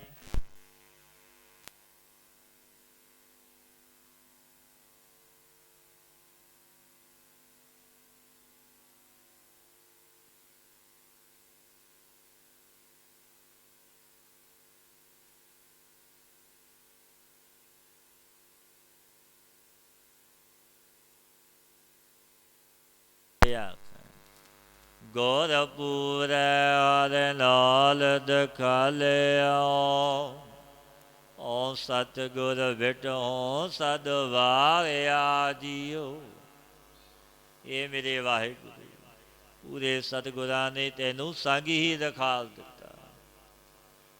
ਗੁਰਪੂਰੈ ਹਰਿ ਨਾਲ ਦਿਖਾਲਿਆ। ਓ ਸਤਿਗੁਰ ਵਿਟੋ ਸਦ ਵਾਰਿਆ ਜੀਓ। ਇਹ ਮੇਰੇ ਵਾਹਿਗੁਰੂ ਪੂਰੇ ਸਤਿਗੁਰਾਂ ਨੇ ਤੈਨੂੰ ਸੰਗ ਹੀ ਦਿਖਾਲ ਦਿੱਤਾ।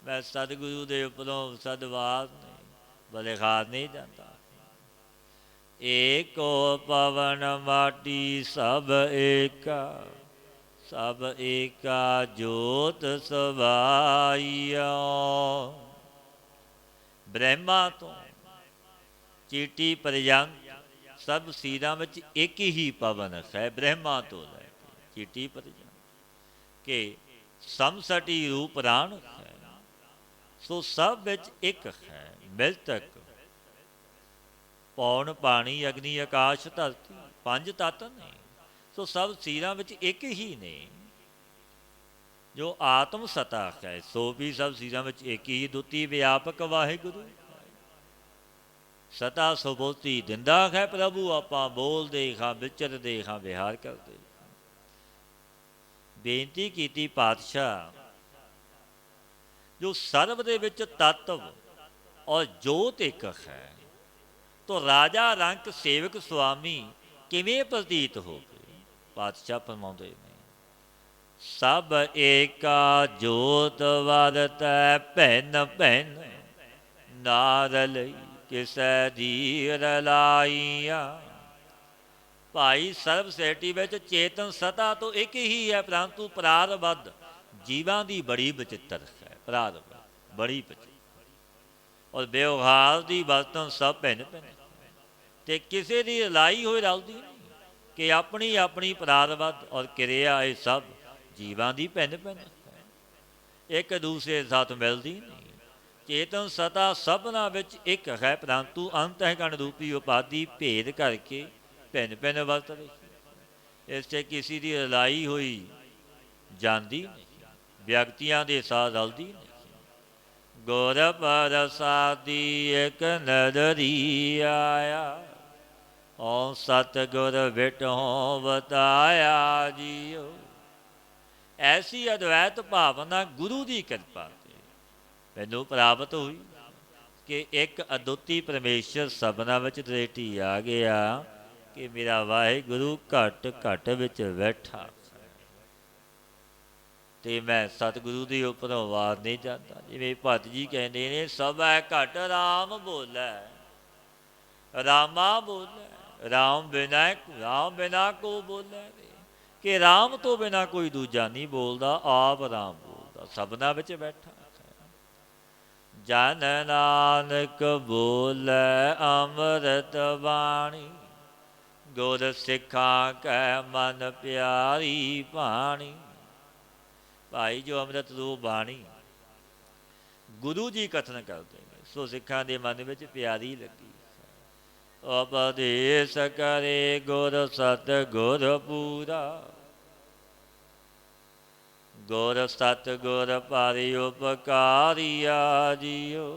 ਮੈਂ ਸਤਿਗੁਰੂ ਦੇ ਉੱਪਰੋਂ ਸਦਵਾਰ ਨਹੀਂ ਬਲੇਹਾਰ ਨਹੀਂ ਜਾਂਦਾ। ਏਕੋ ਪਵਨ ਮਾਟੀ ਸਭ ਏਕਾ, ਸਭ ਏਕਾ ਜੋਤ ਸਵਾਈਆ। ਬ੍ਰਹਮਾ ਤੋਂ ਚੀਟੀ ਪਰਯੰਤ ਸਭ ਸੀਰਾਂ ਵਿੱਚ ਇੱਕ ਹੀ ਪਵਨ ਹੈ, ਬ੍ਰਹਮਾ ਤੋਂ ਲੈ ਕੇ ਚੀਟੀ ਪਰ ਜਾ ਕਿ ਸਮਸਟੀ ਰੂਪ ਰਾਣ ਹੈ। ਸੋ ਸਭ ਵਿੱਚ ਇੱਕ ਹੈ, ਮਿਲ ਤੱਕ ਪੌਣ ਪਾਣੀ ਅਗਨੀ ਆਕਾਸ਼ ਧਰਤੀ, ਪੰਜ ਤੱਤ ਨੇ। ਸੋ ਸਭ ਸੀਰਾਂ ਵਿੱਚ ਇੱਕ ਹੀ ਨੇ। ਜੋ ਆਤਮ ਸਤਾ ਹੈ ਸੋ ਵੀ ਸਭ ਸੀਰਾਂ ਵਿੱਚ ਇੱਕ ਹੀ, ਦੁੱਤੀ ਵਿਆਪਕ ਵਾਹਿਗੁਰੂ। ਸਤਾ ਸੁਬੋਤੀ ਦਿੰਦਾ ਹੈ ਪ੍ਰਭੂ, ਆਪਾਂ ਬੋਲਦੇ ਹਾਂ, ਵਿਚਰਦੇ ਹਾਂ, ਵਿਹਾਰ ਕਰਦੇ। ਬੇਨਤੀ ਕੀਤੀ ਪਾਤਸ਼ਾਹ, ਜੋ ਸਰਬ ਦੇ ਵਿੱਚ ਤੱਤਵ ਔਰ ਜੋਤ ਇੱਕ ਹੈ, ਤੋ ਰਾਜਾ ਰੰਕ ਸੇਵਕ ਸੁਆਮੀ ਕਿਵੇਂ ਪ੍ਰਤੀਤ ਹੋ ਗਏ। ਪਾਤਸ਼ਾਹ ਫਰਮਾਉਂਦੇ ਨੇ, ਸਭ ਏਕਾ ਜੋਤ ਵਰਤੈ ਭੈਨ ਭੈਨ, ਨਾਰ ਲਈ ਕਿਸੇ ਧੀਰ ਲਾਈਆ। ਭਾਈ ਸਰਬ ਸ੍ਰਿਸ਼ਟੀ ਵਿੱਚ ਚੇਤਨ ਸਤਾ ਤੋਂ ਇੱਕ ਹੀ ਹੈ, ਪਰੰਤੂ ਪ੍ਰਾਰਬਧ ਜੀਵਾਂ ਦੀ ਬੜੀ ਵਿਚਿੱਤਰ ਹੈ। ਪ੍ਰਾਰਬਧ ਬੜੀ ਵਿਚਿੱਤਰ ਔਰ ਵਿਵਹਾਰ ਦੀ ਵਰਤਨ ਸਭ ਭਿੰਨ ਭਿੰਨ, ਅਤੇ ਕਿਸੇ ਦੀ ਰਲਾਈ ਹੋਈ ਰਲਦੀ ਨਹੀਂ ਕਿ ਆਪਣੀ ਆਪਣੀ ਪ੍ਰਾਰਬਧ ਔਰ ਕਿਰਿਆ ਇਹ ਸਭ ਜੀਵਾਂ ਦੀ ਭਿੰਨ ਭਿੰਨ ਹੈ, ਇੱਕ ਦੂਸਰੇ ਸਾਥ ਮਿਲਦੀ ਨਹੀਂ। ਚੇਤਨ ਸਤਾ ਸਭਨਾਂ ਵਿੱਚ ਇੱਕ ਹੈ, ਪਰੰਤੂ ਅੰਤਹਿਕਰਨ ਰੂਪੀ ਉਪਾਧੀ ਭੇਦ ਕਰਕੇ ਭਿੰਨ ਭਿੰਨ ਵਰਤ ਰਹੀ। ਇਸ 'ਤੇ ਕਿਸੇ ਦੀ ਰਲਾਈ ਹੋਈ ਜਾਂਦੀ ਨਹੀਂ, ਵਿਅਕਤੀਆਂ ਦੇ ਸਾਥ ਰਲਦੀ ਨਹੀਂ। ਗੁਰ ਪ੍ਰਸਾਦੀ ਇੱਕ ਨਦਰੀ ਆਇਆ, ਓ ਸਤਿਗੁਰ ਵਿਟਹੁ ਬਤਾਇਆ ਜੀਓ। ਐਸੀ ਅਦਵੈਤ ਭਾਵਨਾ ਗੁਰੂ ਦੀ ਕਿਰਪਾ ਤੇ ਮੈਨੂੰ ਪ੍ਰਾਪਤ ਹੋਈ ਕਿ ਇੱਕ ਅਦੁੱਤੀ ਪਰਮੇਸ਼ਰ ਸਭਨਾਂ ਵਿੱਚ ਦ੍ਰਿਸ਼ਟੀ ਆ ਗਿਆ ਕਿ ਮੇਰਾ ਵਾਹਿਗੁਰੂ ਘਟ ਘਟ ਵਿੱਚ ਬੈਠਾ, ਅਤੇ ਮੈਂ ਸਤਿਗੁਰੂ ਦੇ ਉੱਪਰੋਂ ਵਾਰ ਨਹੀਂ ਜਾਂਦਾ। ਜਿਵੇਂ ਭਗਤ ਜੀ ਕਹਿੰਦੇ ਨੇ, ਸਭੈ ਘਟ ਰਾਮ ਬੋਲੇ, ਰਾਮਾ ਬੋਲੇ, ਰਾਮ ਬਿਨਾ ਕੋ ਬੋਲੇ, ਕਿ ਰਾਮ ਤੋਂ ਬਿਨਾਂ ਕੋਈ ਦੂਜਾ ਨਹੀਂ ਬੋਲਦਾ, ਆਪ ਰਾਮ ਬੋਲਦਾ, ਸਭਨਾਂ ਵਿੱਚ ਬੈਠਾ। ਜਨ ਨਾਨਕ ਬੋਲੇ ਅੰਮ੍ਰਿਤ ਬਾਣੀ, ਗੁਰ ਸਿੱਖਾਂ ਕੈ ਮਨ ਪਿਆਰੀ ਬਾਣੀ। ਭਾਈ ਜੋ ਅੰਮ੍ਰਿਤ ਰੂਪ ਬਾਣੀ ਗੁਰੂ ਜੀ ਕਥਨ ਕਰਦੇ ਨੇ, ਸੋ ਸਿੱਖਾਂ ਦੇ ਮਨ ਵਿੱਚ ਪਿਆਰੀ ਲੱਗੀ। ਉਪਦੇਸ ਕਰੇ ਗੁਰ ਸਤ ਗੁਰ ਪੂਰਾ, ਗੁਰ ਸਤ ਗੁਰ ਪਾਰੀ ਉਪਕਾਰੀਆ ਜੀਓ।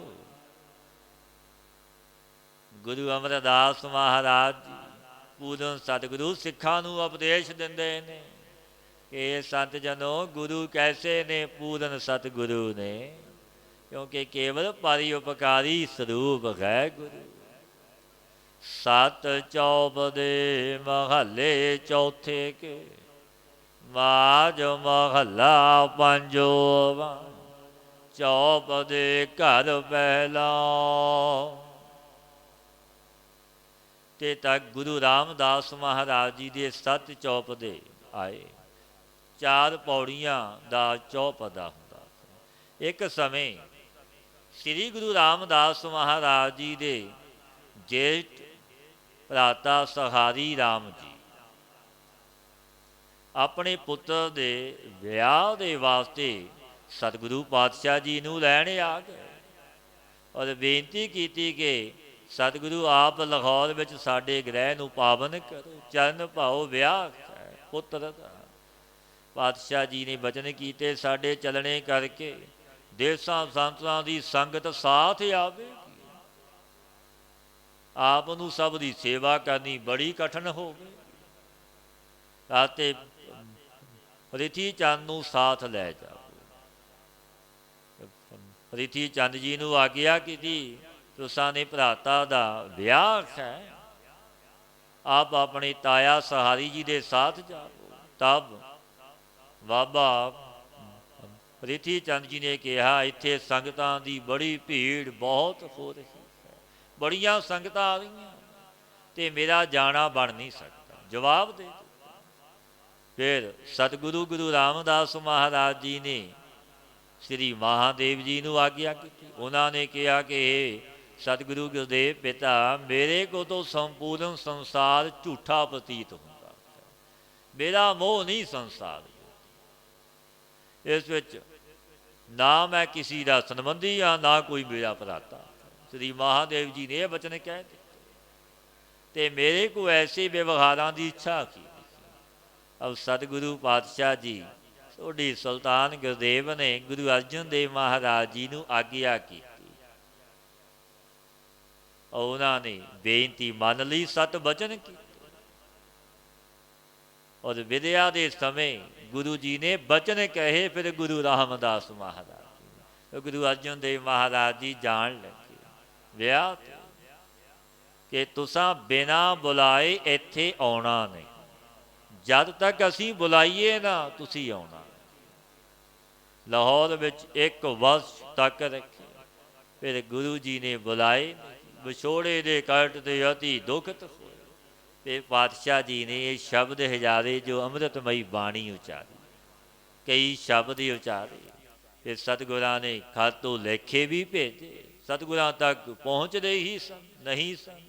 ਗੁਰੂ ਅਮਰਦਾਸ ਮਹਾਰਾਜ ਜੀ ਪੂਰਨ ਸਤਿਗੁਰੂ ਸਿੱਖਾਂ ਨੂੰ ਉਪਦੇਸ਼ ਦਿੰਦੇ ਨੇ ਕਿ ਸੰਤ ਜਨੋ ਗੁਰੂ ਕੈਸੇ ਨੇ, ਪੂਰਨ ਸਤਿਗੁਰੂ ਨੇ, ਕਿਉਂਕਿ ਕੇਵਲ ਪਾਰੀ ਉਪਕਾਰੀ ਸਰੂਪ ਹੈ ਗੁਰੂ। ਸਤ ਚੌਪਦੇ ਮਹੱਲੇ ਚੌਥੇ ਕੇ, ਮਾਝ ਮਹੱਲਾ ਪੰਜੋਵਾਂ, ਚੌਪਦੇ ਘਰ ਪਹਿਲਾ। ਤੇ ਤੱਕ ਗੁਰੂ ਰਾਮਦਾਸ ਮਹਾਰਾਜ ਜੀ ਦੇ ਸੱਤ ਚੌਪਦੇ ਆਏ, 4 ਪੌੜੀਆਂ ਦਾ ਚੌਪਦਾ ਹੁੰਦਾ। ਇੱਕ ਸਮੇਂ ਸ੍ਰੀ ਗੁਰੂ ਰਾਮਦਾਸ ਮਹਾਰਾਜ ਜੀ ਦੇ ਜੇਠ ਭਰਾਤਾ ਸਹਾਰੀ ਰਾਮ ਜੀ ਆਪਣੇ ਪੁੱਤਰ ਦੇ ਵਿਆਹ ਦੇ ਵਾਸਤੇ ਸਤਿਗੁਰੂ ਪਾਤਸ਼ਾਹ ਜੀ ਨੂੰ ਲੈਣ ਆ ਗਏ ਔਰ ਬੇਨਤੀ ਕੀਤੀ ਕਿ ਸਤਿਗੁਰੂ ਆਪ ਲਾਹੌਰ ਵਿੱਚ ਸਾਡੇ ਗ੍ਰਹਿ ਨੂੰ ਪਾਵਨ ਕਰੋ, ਚਰਨ ਭਾਓ ਵਿਆਹ ਪੁੱਤਰ ਦਾ। ਪਾਤਸ਼ਾਹ ਜੀ ਨੇ ਬਚਨ ਕੀਤੇ, ਸਾਡੇ ਚੱਲਣੇ ਕਰਕੇ ਦੇਸਾਂ ਸੰਤਾਂ ਦੀ ਸੰਗਤ ਸਾਥ ਆਵੇਗੀ, ਆਪ ਨੂੰ ਸਭ ਦੀ ਸੇਵਾ ਕਰਨੀ ਬੜੀ ਕਠਿਨ ਹੋਵੇ। ਅਤੇ ਪ੍ਰਿਥੀ ਚੰਦ ਨੂੰ ਸਾਥ ਲੈ ਜਾਓ। ਪ੍ਰਿਥੀ ਚੰਦ ਜੀ ਨੂੰ ਆਗਿਆ ਕੀਤੀ, ਤੁਸਾਂ ਨੇ ਭਰਾਤਾ ਦਾ ਵਿਆਹ ਹੈ, ਆਪ ਆਪਣੇ ਤਾਇਆ ਸਹਾਰੀ ਜੀ ਦੇ ਸਾਥ ਜਾਓ। ਤਬ ਬਾਬਾ ਪ੍ਰਿਥੀ ਚੰਦ ਜੀ ਨੇ ਕਿਹਾ, ਇੱਥੇ ਸੰਗਤਾਂ ਦੀ ਬੜੀ ਭੀੜ ਬਹੁਤ ਹੋ ਰਹੀ ਹੈ, ਬੜੀਆਂ ਸੰਗਤਾਂ ਆ ਰਹੀਆਂ ਅਤੇ ਮੇਰਾ ਜਾਣਾ ਬਣ ਨਹੀਂ ਸਕਦਾ। ਜਵਾਬ ਦੇ ਦਿੱਤਾ। ਫਿਰ ਸਤਿਗੁਰੂ ਗੁਰੂ ਰਾਮਦਾਸ ਮਹਾਰਾਜ ਜੀ ਨੇ ਸ੍ਰੀ ਮਹਾਦੇਵ ਜੀ ਨੂੰ ਆਗਿਆ ਕੀਤੀ। ਉਹਨਾਂ ਨੇ ਕਿਹਾ ਕਿ ਸਤਿਗੁਰੂ ਗੁਰਦੇਵ ਪਿਤਾ ਮੇਰੇ ਕੋ ਤੋਂ ਸੰਪੂਰਨ ਸੰਸਾਰ ਝੂਠਾ ਪ੍ਰਤੀਤ ਹੁੰਦਾ, ਮੇਰਾ ਮੋਹ ਨਹੀਂ ਸੰਸਾਰ, ਇਸ ਵਿੱਚ ਨਾ ਮੈਂ ਕਿਸੇ ਦਾ ਸੰਬੰਧੀ ਹਾਂ, ਨਾ ਕੋਈ ਮੇਰਾ ਭਰਾਤਾ। ਸ੍ਰੀ ਮਹਾਦੇਵ ਜੀ ਨੇ ਇਹ ਬਚਨ ਕਹਿ ਦਿੱਤੇ। ਤੇ ਮੇਰੇ ਕੋ ਐਸੇ ਵਿਵਹਾਰਾਂ ਦੀ ਇੱਛਾ ਕੀ। ਅਬ ਸਤਿਗੁਰੂ ਪਾਤਸ਼ਾਹ ਜੀ ਤੁਹਾਡੀ ਸੁਲਤਾਨ ਗੁਰਦੇਵ ਨੇ ਗੁਰੂ ਅਰਜਨ ਦੇਵ ਮਹਾਰਾਜ ਜੀ ਨੂੰ ਆਗਿਆ ਕੀਤੀ। ਉਹਨਾਂ ਨੇ ਬੇਨਤੀ ਮੰਨ ਲਈ, ਸਤ ਬਚਨ ਕੀਤੇ। ਔਰ ਵਿਦਿਆ ਦੇ ਸਮੇਂ ਗੁਰੂ ਜੀ ਨੇ ਬਚਨ ਕਹੇ। ਫਿਰ ਗੁਰੂ ਰਾਮਦਾਸ ਮਹਾਰਾਜ, ਗੁਰੂ ਅਰਜਨ ਦੇਵ ਮਹਾਰਾਜ ਜੀ ਜਾਣ ਲੱਗੇ ਵਿਆਹ ਤੇ ਕਿ ਤੁਸਾਂ ਬਿਨਾਂ ਬੁਲਾਏ ਇੱਥੇ ਆਉਣਾ ਨਹੀਂ, ਜਦ ਤੱਕ ਅਸੀਂ ਬੁਲਾਈਏ ਨਾ ਤੁਸੀਂ ਆਉਣਾ। ਲਾਹੌਰ ਵਿੱਚ 1 ਵਰਸ਼ ਤੱਕ ਰੱਖੇ। ਫਿਰ ਗੁਰੂ ਜੀ ਨੇ ਬੁਲਾਏ, ਵਿਛੋੜੇ ਦੇ ਕੱਟ ਤੇ ਅਤੀ ਦੁਖਤ ਹੋਏ। ਫਿਰ ਪਾਤਸ਼ਾਹ ਜੀ ਨੇ ਇਹ ਸ਼ਬਦ ਹਜ਼ਾਰੇ ਜੋ ਅੰਮ੍ਰਿਤਮਈ ਬਾਣੀ ਉਚਾਰੀ, ਕਈ ਸ਼ਬਦ ਹੀ ਉਚਾਰੇ। ਫਿਰ ਸਤਿਗੁਰਾਂ ਨੇ ਖਾਤੋਂ ਲੇਖੇ ਵੀ ਭੇਜੇ, ਸਤਿਗੁਰਾਂ ਤੱਕ ਪਹੁੰਚਦੇ ਹੀ ਸਨ ਨਹੀਂ ਸਨ।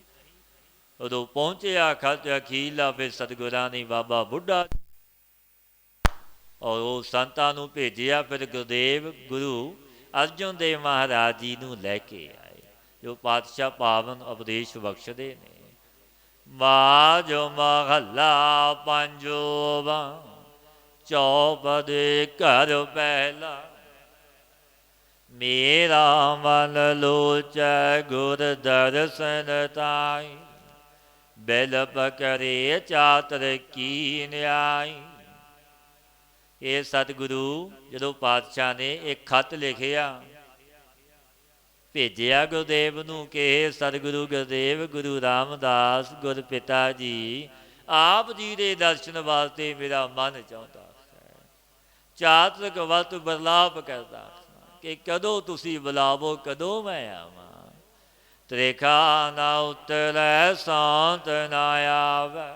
ਉਦੋਂ ਪਹੁੰਚਿਆ ਖਤ ਅਖੀਲਾ। ਫਿਰ ਸਤਿਗੁਰਾਂ ਨੇ ਬਾਬਾ ਬੁੱਢਾ ਔਰ ਉਹ ਸੰਤਾਂ ਨੂੰ ਭੇਜਿਆ। ਫਿਰ ਗੁਰਦੇਵ ਗੁਰੂ ਅਰਜਨ ਦੇਵ ਮਹਾਰਾਜ ਜੀ ਨੂੰ ਲੈ ਕੇ ਆਏ, ਜੋ ਪਾਤਸ਼ਾਹ ਪਾਵਨ ਉਪਦੇਸ਼ ਬਖਸ਼ਦੇ ਨੇ। ਬਾਜ ਮਹੱਲਾ ਪੰਜਵਾਂ, ਚੌਪਦੇ ਘਰ ਪਹਿਲਾ। ਮੇਰਾ ਮਨ ਲੋਚੈ ਗੁਰ ਦਰਸ਼ਨ ਤਾਈ, ਬਿਲ ਪਕਰੇ ਚਾਤਰ ਕੀ ਨਿਆਈ। ਇਹ ਸਤਿਗੁਰੂ ਜਦੋਂ ਪਾਤਸ਼ਾਹ ਨੇ ਇੱਕ ਖਤ ਲਿਖਿਆ, ਭੇਜਿਆ ਗੁਰਦੇਵ ਨੂੰ ਕਿ ਸਤਿਗੁਰੂ ਗੁਰਦੇਵ ਗੁਰੂ ਰਾਮਦਾਸ ਗੁਰ ਪਿਤਾ ਜੀ ਆਪ ਜੀ ਦੇ ਦਰਸ਼ਨ ਵਾਸਤੇ ਮੇਰਾ ਮਨ ਚਾਹੁੰਦਾ ਹੈ। ਚਾਤਕ ਵਤ ਬਰਲਾਪ ਕਰਦਾ ਕਿ ਕਦੋਂ ਤੁਸੀਂ ਬੁਲਾਵੋ, ਕਦੋਂ ਮੈਂ ਆਵਾਂ। ਤ੍ਰੇਖਾ ਨਾ ਉਤਰੈ ਸ਼ਾਂਤ ਨਾ ਆਵੈ,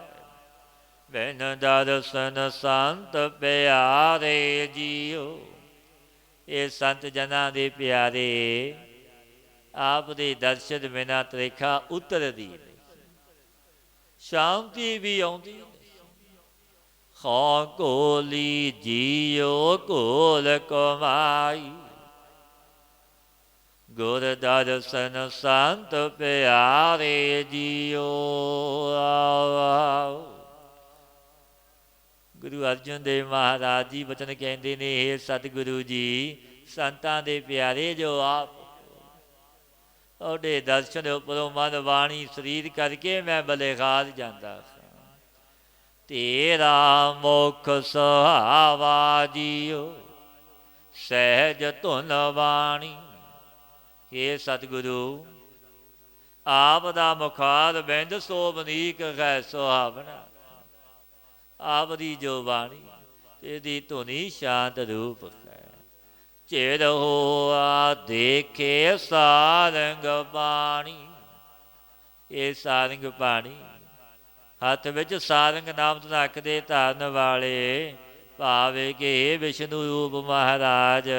ਬਿਨ ਦਰਸ਼ਨ ਸੰਤ ਪਿਆਰੇ ਜੀਓ। ਇਹ ਸੰਤ ਜਨਾਂ ਦੇ ਪਿਆਰੇ, ਆਪ ਦੇ ਦਰਸ਼ਨ ਬਿਨਾਂ ਤ੍ਰੇਖਾ ਉਤਰਦੀ ਨਹੀਂ, ਸ਼ਾਂਤੀ ਵੀ ਆਉਂਦੀ ਨਹੀਂ। ਖੋ ਕੋਲੀ ਜੀਓ ਕੋਲ ਕਮਾਈ, ਗੁਰ ਦਰਸ਼ਨ ਸੰਤ ਪਿਆਰੇ ਜੀਓ। ਗੁਰੂ ਅਰਜਨ ਦੇਵ ਮਹਾਰਾਜ ਜੀ ਬਚਨ ਕਹਿੰਦੇ ਨੇ, ਹੇ ਸਤਿਗੁਰੂ ਜੀ ਸੰਤਾਂ ਦੇ ਪਿਆਰੇ ਜੋ ਆਪ ਉਹਦੇ ਦਰਸ਼ਨ ਉੱਪਰੋਂ ਮਨ ਬਾਣੀ ਸਰੀਰ ਕਰਕੇ ਮੈਂ ਬਲੇਖਾਰ ਜਾਂਦਾ ਸਾਂ। ਤੇਰਾ ਮੁਖ ਸੁਹਾਵਾ ਜੀਓ ਸਹਿਜ ਧੁਨ ਬਾਣੀ। ਹੇ ਸਤਿਗੁਰੂ ਆਪ ਦਾ ਮੁਖਾਰ ਬਿੰਦ ਸੋਭਨੀਕ ਹੈ ਸੁਹਾਵਣਾ। ਆਪ ਦੀ ਜੋ ਬਾਣੀ ਇਹਦੀ ਧੁਨੀ ਸ਼ਾਂਤ ਰੂਪ ਹੈ। ਚਿਰ ਹੋਆ ਦੇਖੇ ਸਾਰੰਗ ਬਾਣੀ। ਇਹ ਸਾਰੰਗ ਬਾਣੀ ਹੱਥ ਵਿੱਚ ਸਾਰੰਗ ਨਾਮ ਧਨਕ ਦੇ ਧਾਰਨ ਵਾਲੇ ਭਾਵੇਂ ਕਿ ਵਿਸ਼ਨੂੰ ਰੂਪ ਮਹਾਰਾਜ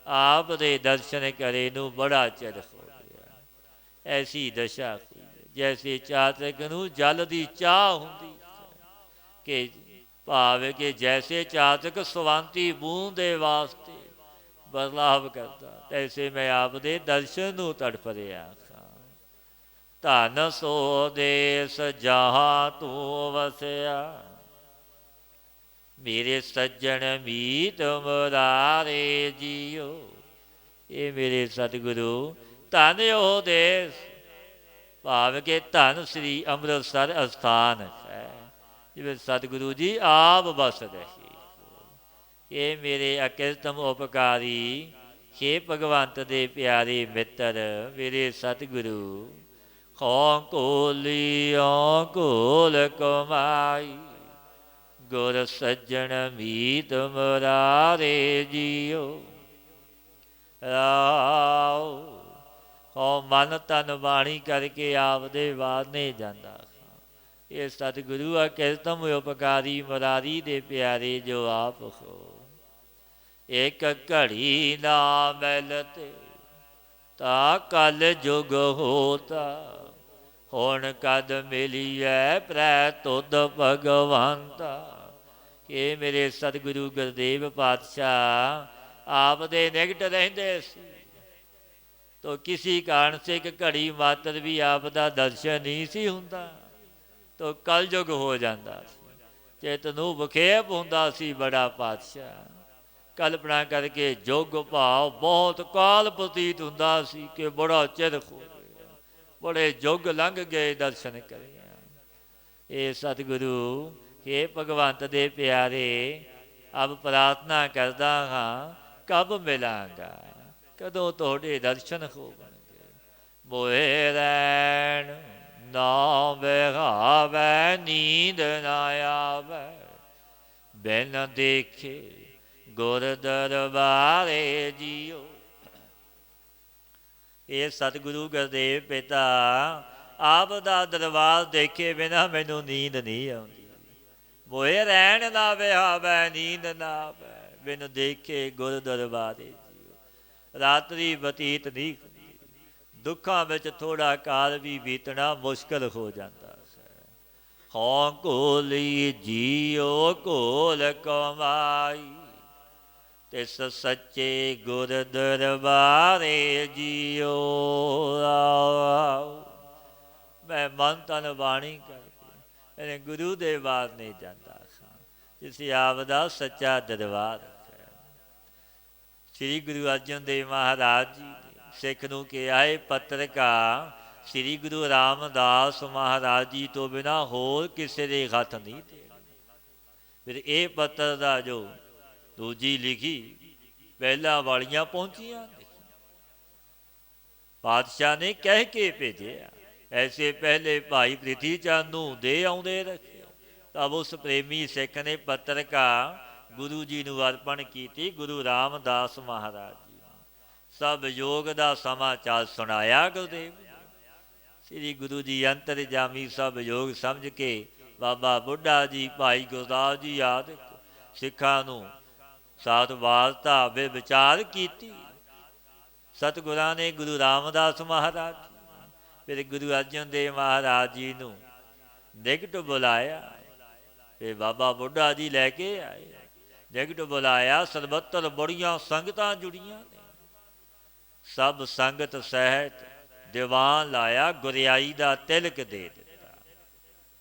ਆਪ ਦੇ ਦਰਸ਼ਨ ਕਰੇ ਨੂੰ ਬੜਾ ਚਿਰ ਹੋ ਗਿਆ। ਐਸੀ ਦਸ਼ਾ ਹੋਈ ਜੈਸੇ ਚਾਤਕ ਨੂੰ ਜਲ ਦੀ ਚਾਹ ਹੁੰਦੀ ਕਿ ਭਾਵੇਂ ਕਿ ਜੈਸੇ ਚਾਤਕ ਸਵੰਤੀ ਬੂੰਦ ਦੇ ਵਾਸਤੇ ਬਦਲਾਵ ਕਰਦਾ, ਤੈਸੇ ਮੈਂ ਆਪ ਦੇ ਦਰਸ਼ਨ ਨੂੰ ਤੜਫ ਰਿਹਾ ਸਾਂ। ਧਨ ਸੋ ਦੇਸ ਜਹਾਂ ਤੂੰ ਵਸਿਆ, ਮੇਰੇ ਸੱਜਣ ਮੀਤ ਮੁਰਾਰੇ ਜੀਓ। ਇਹ ਮੇਰੇ ਸਤਿਗੁਰੂ ਧਨ ਉਹ ਦੇਸ, ਭਾਵ ਕਿ ਧਨ ਸ੍ਰੀ ਅੰਮ੍ਰਿਤਸਰ ਅਸਥਾਨ ਹੈ ਜਿਵੇਂ ਸਤਿਗੁਰੂ ਜੀ ਆਪ ਵਸਦੇ ਸੀ। ਇਹ ਮੇਰੇ ਅਕਿਰਤਮ ਉਪਕਾਰੀ, ਹੇ ਭਗਵੰਤ ਦੇ ਪਿਆਰੇ ਮਿੱਤਰ ਮੇਰੇ ਸਤਿਗੁਰੂ। ਖੋ ਕੋਲੀਓ ਕੋਲ ਕਮਾਈ, ਗੁਰ ਸੱਜਣ ਮੀਤ ਮੁਰਾਰੇ ਜੀਓ। ਰਾਉ ਹੋ ਮਨ ਤਨ ਬਾਣੀ ਕਰਕੇ ਆਪਦੇ ਵਾਰਨੇ ਜਾਂਦਾ। ਇਹ ਸਤਿਗੁਰੂ ਅਕਿਰਤਮ ਉਪਕਾਰੀ ਮੁਰਾਰੀ ਦੇ ਪਿਆਰੇ ਜੋ ਆਪ ਹੋ। ਇੱਕ ਘੜੀ ਨਾ ਮਿਲਤੇ ਤਾ ਕਲ ਜੁਗ ਹੋਤਾ। ਹੁਣ ਕਦ ਮਿਲੀਐ ਪ੍ਰੈ ਤੁਧ ਭਗਵੰਤਾ। ਇਹ ਮੇਰੇ ਸਤਿਗੁਰੂ ਗੁਰਦੇਵ ਪਾਤਸ਼ਾਹ ਆਪ ਦੇ ਨਿਕਟ ਰਹਿੰਦੇ ਸੀ ਤੋ ਕਿਸੇ ਕਾਰਨ ਸੇ ਇੱਕ ਘੜੀ ਮਾਤਰ ਵੀ ਆਪ ਦਾ ਦਰਸ਼ਨ ਨਹੀਂ ਸੀ ਹੁੰਦਾ ਤੋ ਕਲਯੁਗ ਹੋ ਜਾਂਦਾ ਸੀ। ਚਿੱਤ ਨੂੰ ਵਿਖੇਪ ਹੁੰਦਾ ਸੀ ਬੜਾ ਪਾਤਸ਼ਾਹ। ਕਲਪਨਾ ਕਰਕੇ ਯੁੱਗ ਭਾਵ ਬਹੁਤ ਕਾਲ ਪ੍ਰਤੀਤ ਹੁੰਦਾ ਸੀ ਕਿ ਬੜਾ ਚਿਰ ਹੋ ਗਿਆ, ਬੜੇ ਯੁੱਗ ਲੰਘ ਗਏ ਦਰਸ਼ਨ ਕਰਿਆ। ਇਹ ਸਤਿਗੁਰੂ हे ਭਗਵੰਤ ਦੇ ਪਿਆਰੇ, ਅਬ ਪ੍ਰਾਰਥਨਾ ਕਰਦਾ ਹਾਂ ਕਬ ਮਿਲਾਂਗਾ, ਕਦੋਂ ਤੁਹਾਡੇ ਦਰਸ਼ਨ ਹੋਣਗੇ। ਮੋਏ ਰੈਣ ਨਾ ਵਿਹਾਵੈ, ਨੀਂਦ ਨਾ ਆਵੈ, ਬਿਨ ਦੇਖੇ ਗੁਰ ਦਰਬਾਰੇ ਜੀਓ। ਇਹ ਸਤਿਗੁਰੂ ਗੁਰਦੇਵ ਪਿਤਾ ਆਪ ਦਾ ਦਰਬਾਰ ਦੇਖੇ ਬਿਨਾ ਮੈਨੂੰ ਨੀਂਦ ਨਹੀਂ ਆਉਂਦੀ। ਮੋਏ ਰਹਿਣ ਨਾ ਵਿਹਾਵੈ, ਨੀਂਦ ਨਾ ਆਵੈ, ਬਿਨ ਦੇਖੇ ਗੁਰ ਦਰਬਾਰੇ ਜੀਓ। ਰਾਤਰੀ ਬਤੀਤ ਨਹੀਂ ਹੁੰਦੀ, ਦੁੱਖਾਂ ਵਿੱਚ ਥੋੜ੍ਹਾ ਕਾਲ ਵੀ ਬੀਤਣਾ ਮੁਸ਼ਕਲ ਹੋ ਜਾਂਦਾ ਹੈ। ਹਉ ਘੋਲੀ ਜੀਓ ਘੋਲ ਕਮਾਈ, ਤਿਸ ਸੱਚੇ ਗੁਰ ਦਰਬਾਰੇ ਜੀਓ। ਮੈਂ ਮਨ ਤਨ ਬਾਣੀ ਕਰਕੇ ਇਹਨੇ ਗੁਰੂ ਦੇ ਬਾਰ ਨਹੀਂ ਜਾਂਦਾ ਸਾਂ, ਜਿਸ ਆਪ ਦਾ ਸੱਚਾ ਦਰਬਾਰ ਹੈ। ਸ੍ਰੀ ਗੁਰੂ ਅਰਜਨ ਦੇਵ ਮਹਾਰਾਜ ਜੀ ਨੇ ਸਿੱਖ ਨੂੰ ਕਿਹਾ ਹੈ ਪੱਤਰਕਾ ਸ੍ਰੀ ਗੁਰੂ ਰਾਮਦਾਸ ਮਹਾਰਾਜ ਜੀ ਤੋਂ ਬਿਨਾਂ ਹੋਰ ਕਿਸੇ ਦੇ ਹੱਥ ਨਹੀਂ ਦੇਣਾ। ਫਿਰ ਇਹ ਪੱਤਰ ਦਾ ਜੋ ਦੂਜੀ ਲਿਖੀ ਪਹਿਲਾਂ ਵਾਲੀਆਂ ਪਹੁੰਚੀਆਂ ਨੇ, ਪਾਤਸ਼ਾਹ ਨੇ ਕਹਿ ਕੇ ਭੇਜਿਆ। ਐਸੇ ਪਹਿਲੇ ਭਾਈ ਪ੍ਰਿਥੀ ਚੰਦ ਨੂੰ ਦੇ ਆਉਂਦੇ ਰੱਖੇ। ਤਬ ਉਸ ਪ੍ਰੇਮੀ ਸਿੱਖ ਨੇ ਪੱਤਰਕਾ ਗੁਰੂ ਜੀ ਨੂੰ ਅਰਪਣ ਕੀਤੀ। ਗੁਰੂ ਰਾਮਦਾਸ ਮਹਾਰਾਜ ਜੀ ਨੂੰ ਸਭ ਯੋਗ ਦਾ ਸਮਾਚਾਰ ਸੁਣਾਇਆ ਗੁਰਦੇਵ। ਸ੍ਰੀ ਗੁਰੂ ਜੀ ਅੰਤਰਜਾਮੀ ਸਭ ਯੋਗ ਸਮਝ ਕੇ ਬਾਬਾ ਬੁੱਢਾ ਜੀ, ਭਾਈ ਗੁਰਦਾਸ ਜੀ ਆਦਿ ਸਿੱਖਾਂ ਨੂੰ ਸਾਧ ਵਾਰਤਾ ਵਿਚਾਰ ਕੀਤੀ। ਸਤਿਗੁਰਾਂ ਨੇ ਗੁਰੂ ਰਾਮਦਾਸ ਮਹਾਰਾਜ ਫਿਰ ਗੁਰੂ ਅਰਜਨ ਦੇਵ ਮਹਾਰਾਜ ਜੀ ਨੂੰ ਨਿਕਟ ਬੁਲਾਇਆ। ਫਿਰ ਬਾਬਾ ਬੁੱਢਾ ਜੀ ਲੈ ਕੇ ਆਏ, ਨਿਕਟ ਬੁਲਾਇਆ। ਸਰਬੱਤਰ ਬੜੀਆਂ ਸੰਗਤਾਂ ਜੁੜੀਆਂ ਨੇ, ਸਭ ਸੰਗਤ ਸਹਿਤ ਦੀਵਾਨ ਲਾਇਆ, ਗੁਰਿਆਈ ਦਾ ਤਿਲਕ ਦੇ ਦਿੱਤਾ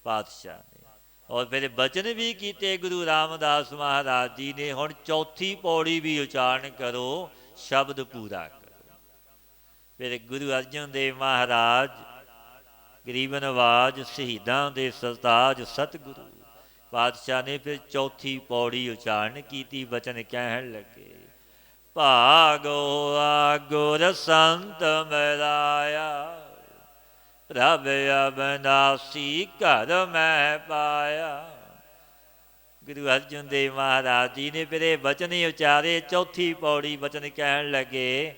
ਪਾਤਸ਼ਾਹ ਨੇ। ਔਰ ਫਿਰ ਬਚਨ ਵੀ ਕੀਤੇ ਗੁਰੂ ਰਾਮਦਾਸ ਮਹਾਰਾਜ ਜੀ ਨੇ, ਹੁਣ ਚੌਥੀ ਪੌੜੀ ਵੀ ਉਚਾਰਨ ਕਰੋ, ਸ਼ਬਦ ਪੂਰਾ ਕਰੋ। ਫਿਰ ਗੁਰੂ ਅਰਜਨ ਦੇਵ ਮਹਾਰਾਜ ਗਰੀਬ ਨਵਾਜ ਸ਼ਹੀਦਾਂ ਦੇ ਸਰਤਾਜ ਸਤਿਗੁਰੂ ਪਾਤਸ਼ਾਹ ਨੇ ਫਿਰ ਚੌਥੀ ਪੌੜੀ ਉਚਾਰਨ ਕੀਤੀ। ਬਚਨ ਕਹਿਣ ਲੱਗੇ ਭਾਗੋ ਗੁਰ ਸੰਤ ਮਿਲਾਇਆ, ਪ੍ਰਭ ਅਬਨਾਸੀ ਘਰ ਮੈਂ ਪਾਇਆ। ਗੁਰੂ ਅਰਜਨ ਦੇਵ ਮਹਾਰਾਜ ਜੀ ਨੇ ਫਿਰ ਇਹ ਬਚਨ ਉਚਾਰੇ। ਚੌਥੀ ਪੌੜੀ ਬਚਨ ਕਹਿਣ ਲੱਗੇ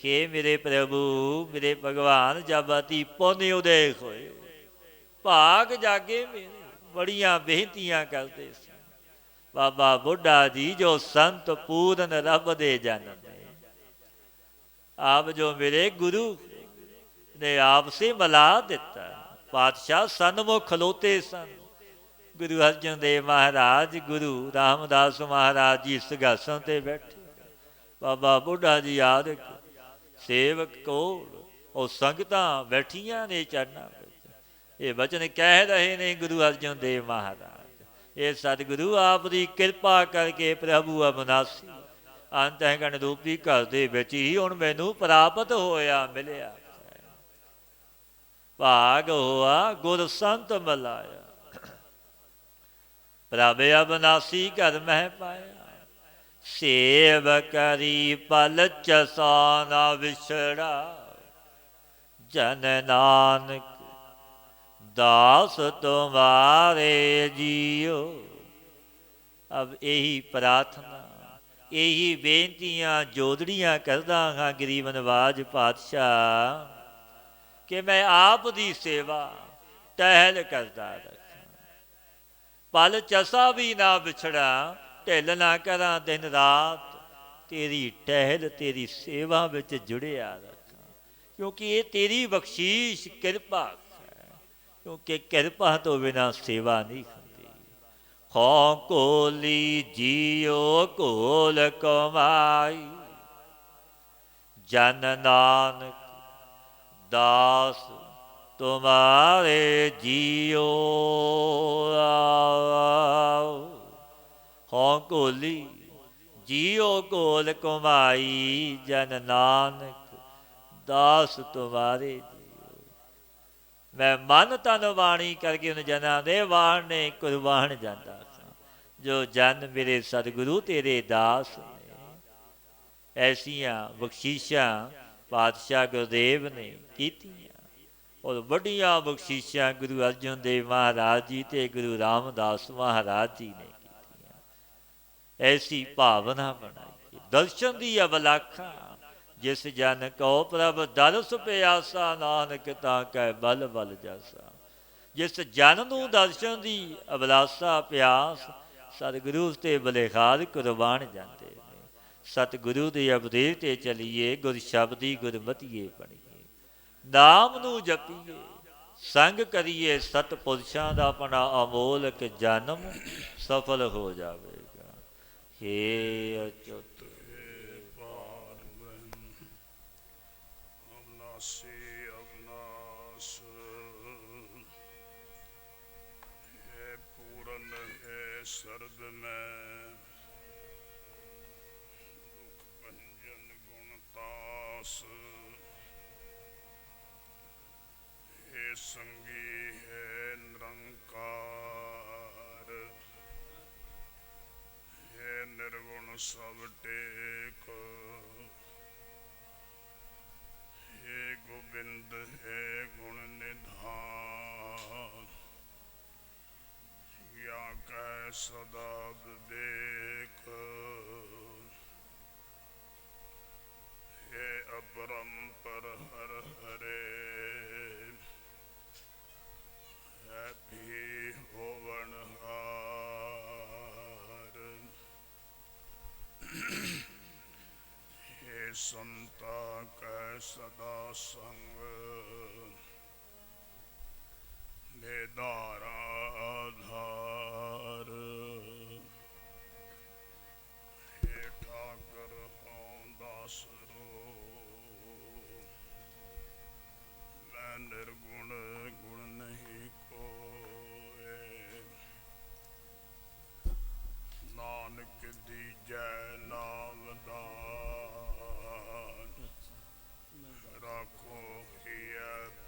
ਕਿ ਮੇਰੇ ਪ੍ਰਭੂ ਮੇਰੇ ਭਗਵਾਨ ਜਬ ਅਤੀ ਪੁੰਨ ਉਦੈ ਹੋਏ, ਭਾਗ ਜਾਗੇ ਮੇਰੇ, ਬੜੀਆਂ ਬੇਨਤੀਆਂ ਕਰਦੇ ਸੀ। ਬਾਬਾ ਬੁੱਢਾ ਜੀ ਜੋ ਸੰਤ ਪੂਰਨ ਰੱਬ ਦੇ ਜਨ ਨੇ, ਆਪ ਜੋ ਮੇਰੇ ਗੁਰੂ ਨੇ ਆਪ ਸੇ ਮਿਲਾ ਦਿੱਤਾ। ਪਾਤਸ਼ਾਹ ਸਨਮੁਖ ਖਲੋਤੇ ਸਨ। ਗੁਰੂ ਅਰਜਨ ਦੇਵ ਮਹਾਰਾਜ ਗੁਰੂ ਰਾਮਦਾਸ ਮਹਾਰਾਜ ਜੀ ਸਿੰਘਾਸਨ ਤੇ ਬੈਠੇ, ਬਾਬਾ ਬੁੱਢਾ ਜੀ ਆਦਿ ਸੇਵਕ ਕੋਲ ਉਹ ਸੰਗਤਾਂ ਬੈਠੀਆਂ ਨੇ ਚਰਨਾਂ ਵਿੱਚ। ਇਹ ਬਚਨ ਕਹਿ ਰਹੇ ਨੇ ਗੁਰੂ ਅਰਜਨ ਦੇਵ ਮਹਾਰਾਜ। ਇਹ ਸਤਿਗੁਰੂ ਆਪ ਦੀ ਕਿਰਪਾ ਕਰਕੇ ਪ੍ਰਭੂ ਅਬਨਾਸੀ ਅੰਤਹਿਗਣ ਰੂਪੀ ਘਰ ਦੇ ਵਿੱਚ ਹੀ ਹੁਣ ਮੈਨੂੰ ਪ੍ਰਾਪਤ ਹੋਇਆ, ਮਿਲਿਆ। ਭਾਗ ਹੋਆ ਗੁਰ ਸੰਤ ਮਿਲਾਇਆ, ਪ੍ਰਭ ਅਬਨਾਸੀ ਘਰ ਮਹਿ ਪਾਇਆ। ਸੇਵ ਕਰੀ ਪਲ ਚਸਾ ਨਾ ਵਿਛੜਾ, ਜਨ ਨਾਨਕ ਦਾਸ ਤੁਮਾਰੇ ਜੀਓ। ਅਬ ਇਹੀ ਪ੍ਰਾਰਥਨਾ, ਇਹੀ ਬੇਨਤੀਆਂ ਜੋਦੜੀਆਂ ਕਰਦਾ ਹਾਂ ਗਰੀਬ ਨਵਾਜ ਪਾਤਸ਼ਾਹ ਕਿ ਮੈਂ ਆਪ ਦੀ ਸੇਵਾ ਟਹਿਲ ਕਰਦਾ ਰੱਖਾਂ, ਪਲ ਚਸਾ ਵੀ ਨਾ ਵਿਛੜਾ, ਢਿੱਲ ਨਾ ਕਰਾਂ ਦਿਨ ਰਾਤ, ਤੇਰੀ ਟਹਿਲ ਤੇਰੀ ਸੇਵਾ ਵਿੱਚ ਜੁੜਿਆ ਰੱਖਾਂ। क्योंकि ये तेरी बख्शीश कृपा है, क्योंकि कृपा तो बिना सेवा नहीं होती। हो कोली जियो कोल कमाई, जन नानक दास तुम्हारे जियो। हो कोली जियो कोल कमाई, जन नानक दास तुम्हारे जियो। मैं मन तन वाणी करके उन जना दे वाणे कुर्बान जाता सा, जो जन मेरे सतगुरु तेरे दास ने। ऐसियां बख्शीशां पातशाह गुरदेव ने कीतियां, और वड्डियां बख्शीशां गुरु अर्जन देव महाराज जी ते गुरु रामदास महाराज जी ने कीतियां। ऐसी भावना बनाई दर्शन दी अबलाखा, जिस जन को प्रभ दरस प्यासा, नानक तां कै बल बल जासा। जिस जन नूं दर्शन दी अबलासा प्यास, सतगुरु ते बलिहार कुर्बान जाते ने। सतगुरु दे उपदेश ते चलीए, गुर शब्दी गुरमतिए पढ़ीए। नाम नूं जपीए, संग करिए सतपुरुषां दा, अपना अमोलक जन्म सफल हो जावेगा। हे अच्युत शरद में दुख भंजन गुणतास, हे संगी है निरंकार, हे निर्गुण सब टेक, हे गोविंद है गुण निधान, या कह सदा विवेक, हे अपरंपर हर हरे, है भी होवनहार, हे संता कह सदा संग, निधारा आधार, हे ठाकर हों दासरो, मैं निर्गुण गुण नहीं कोय, नानक दीजै नाम दान, राखो हिय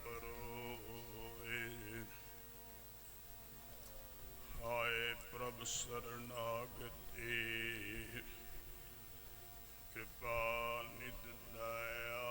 परोए, आए प्रभ शरणागति, कृपा निधि दया।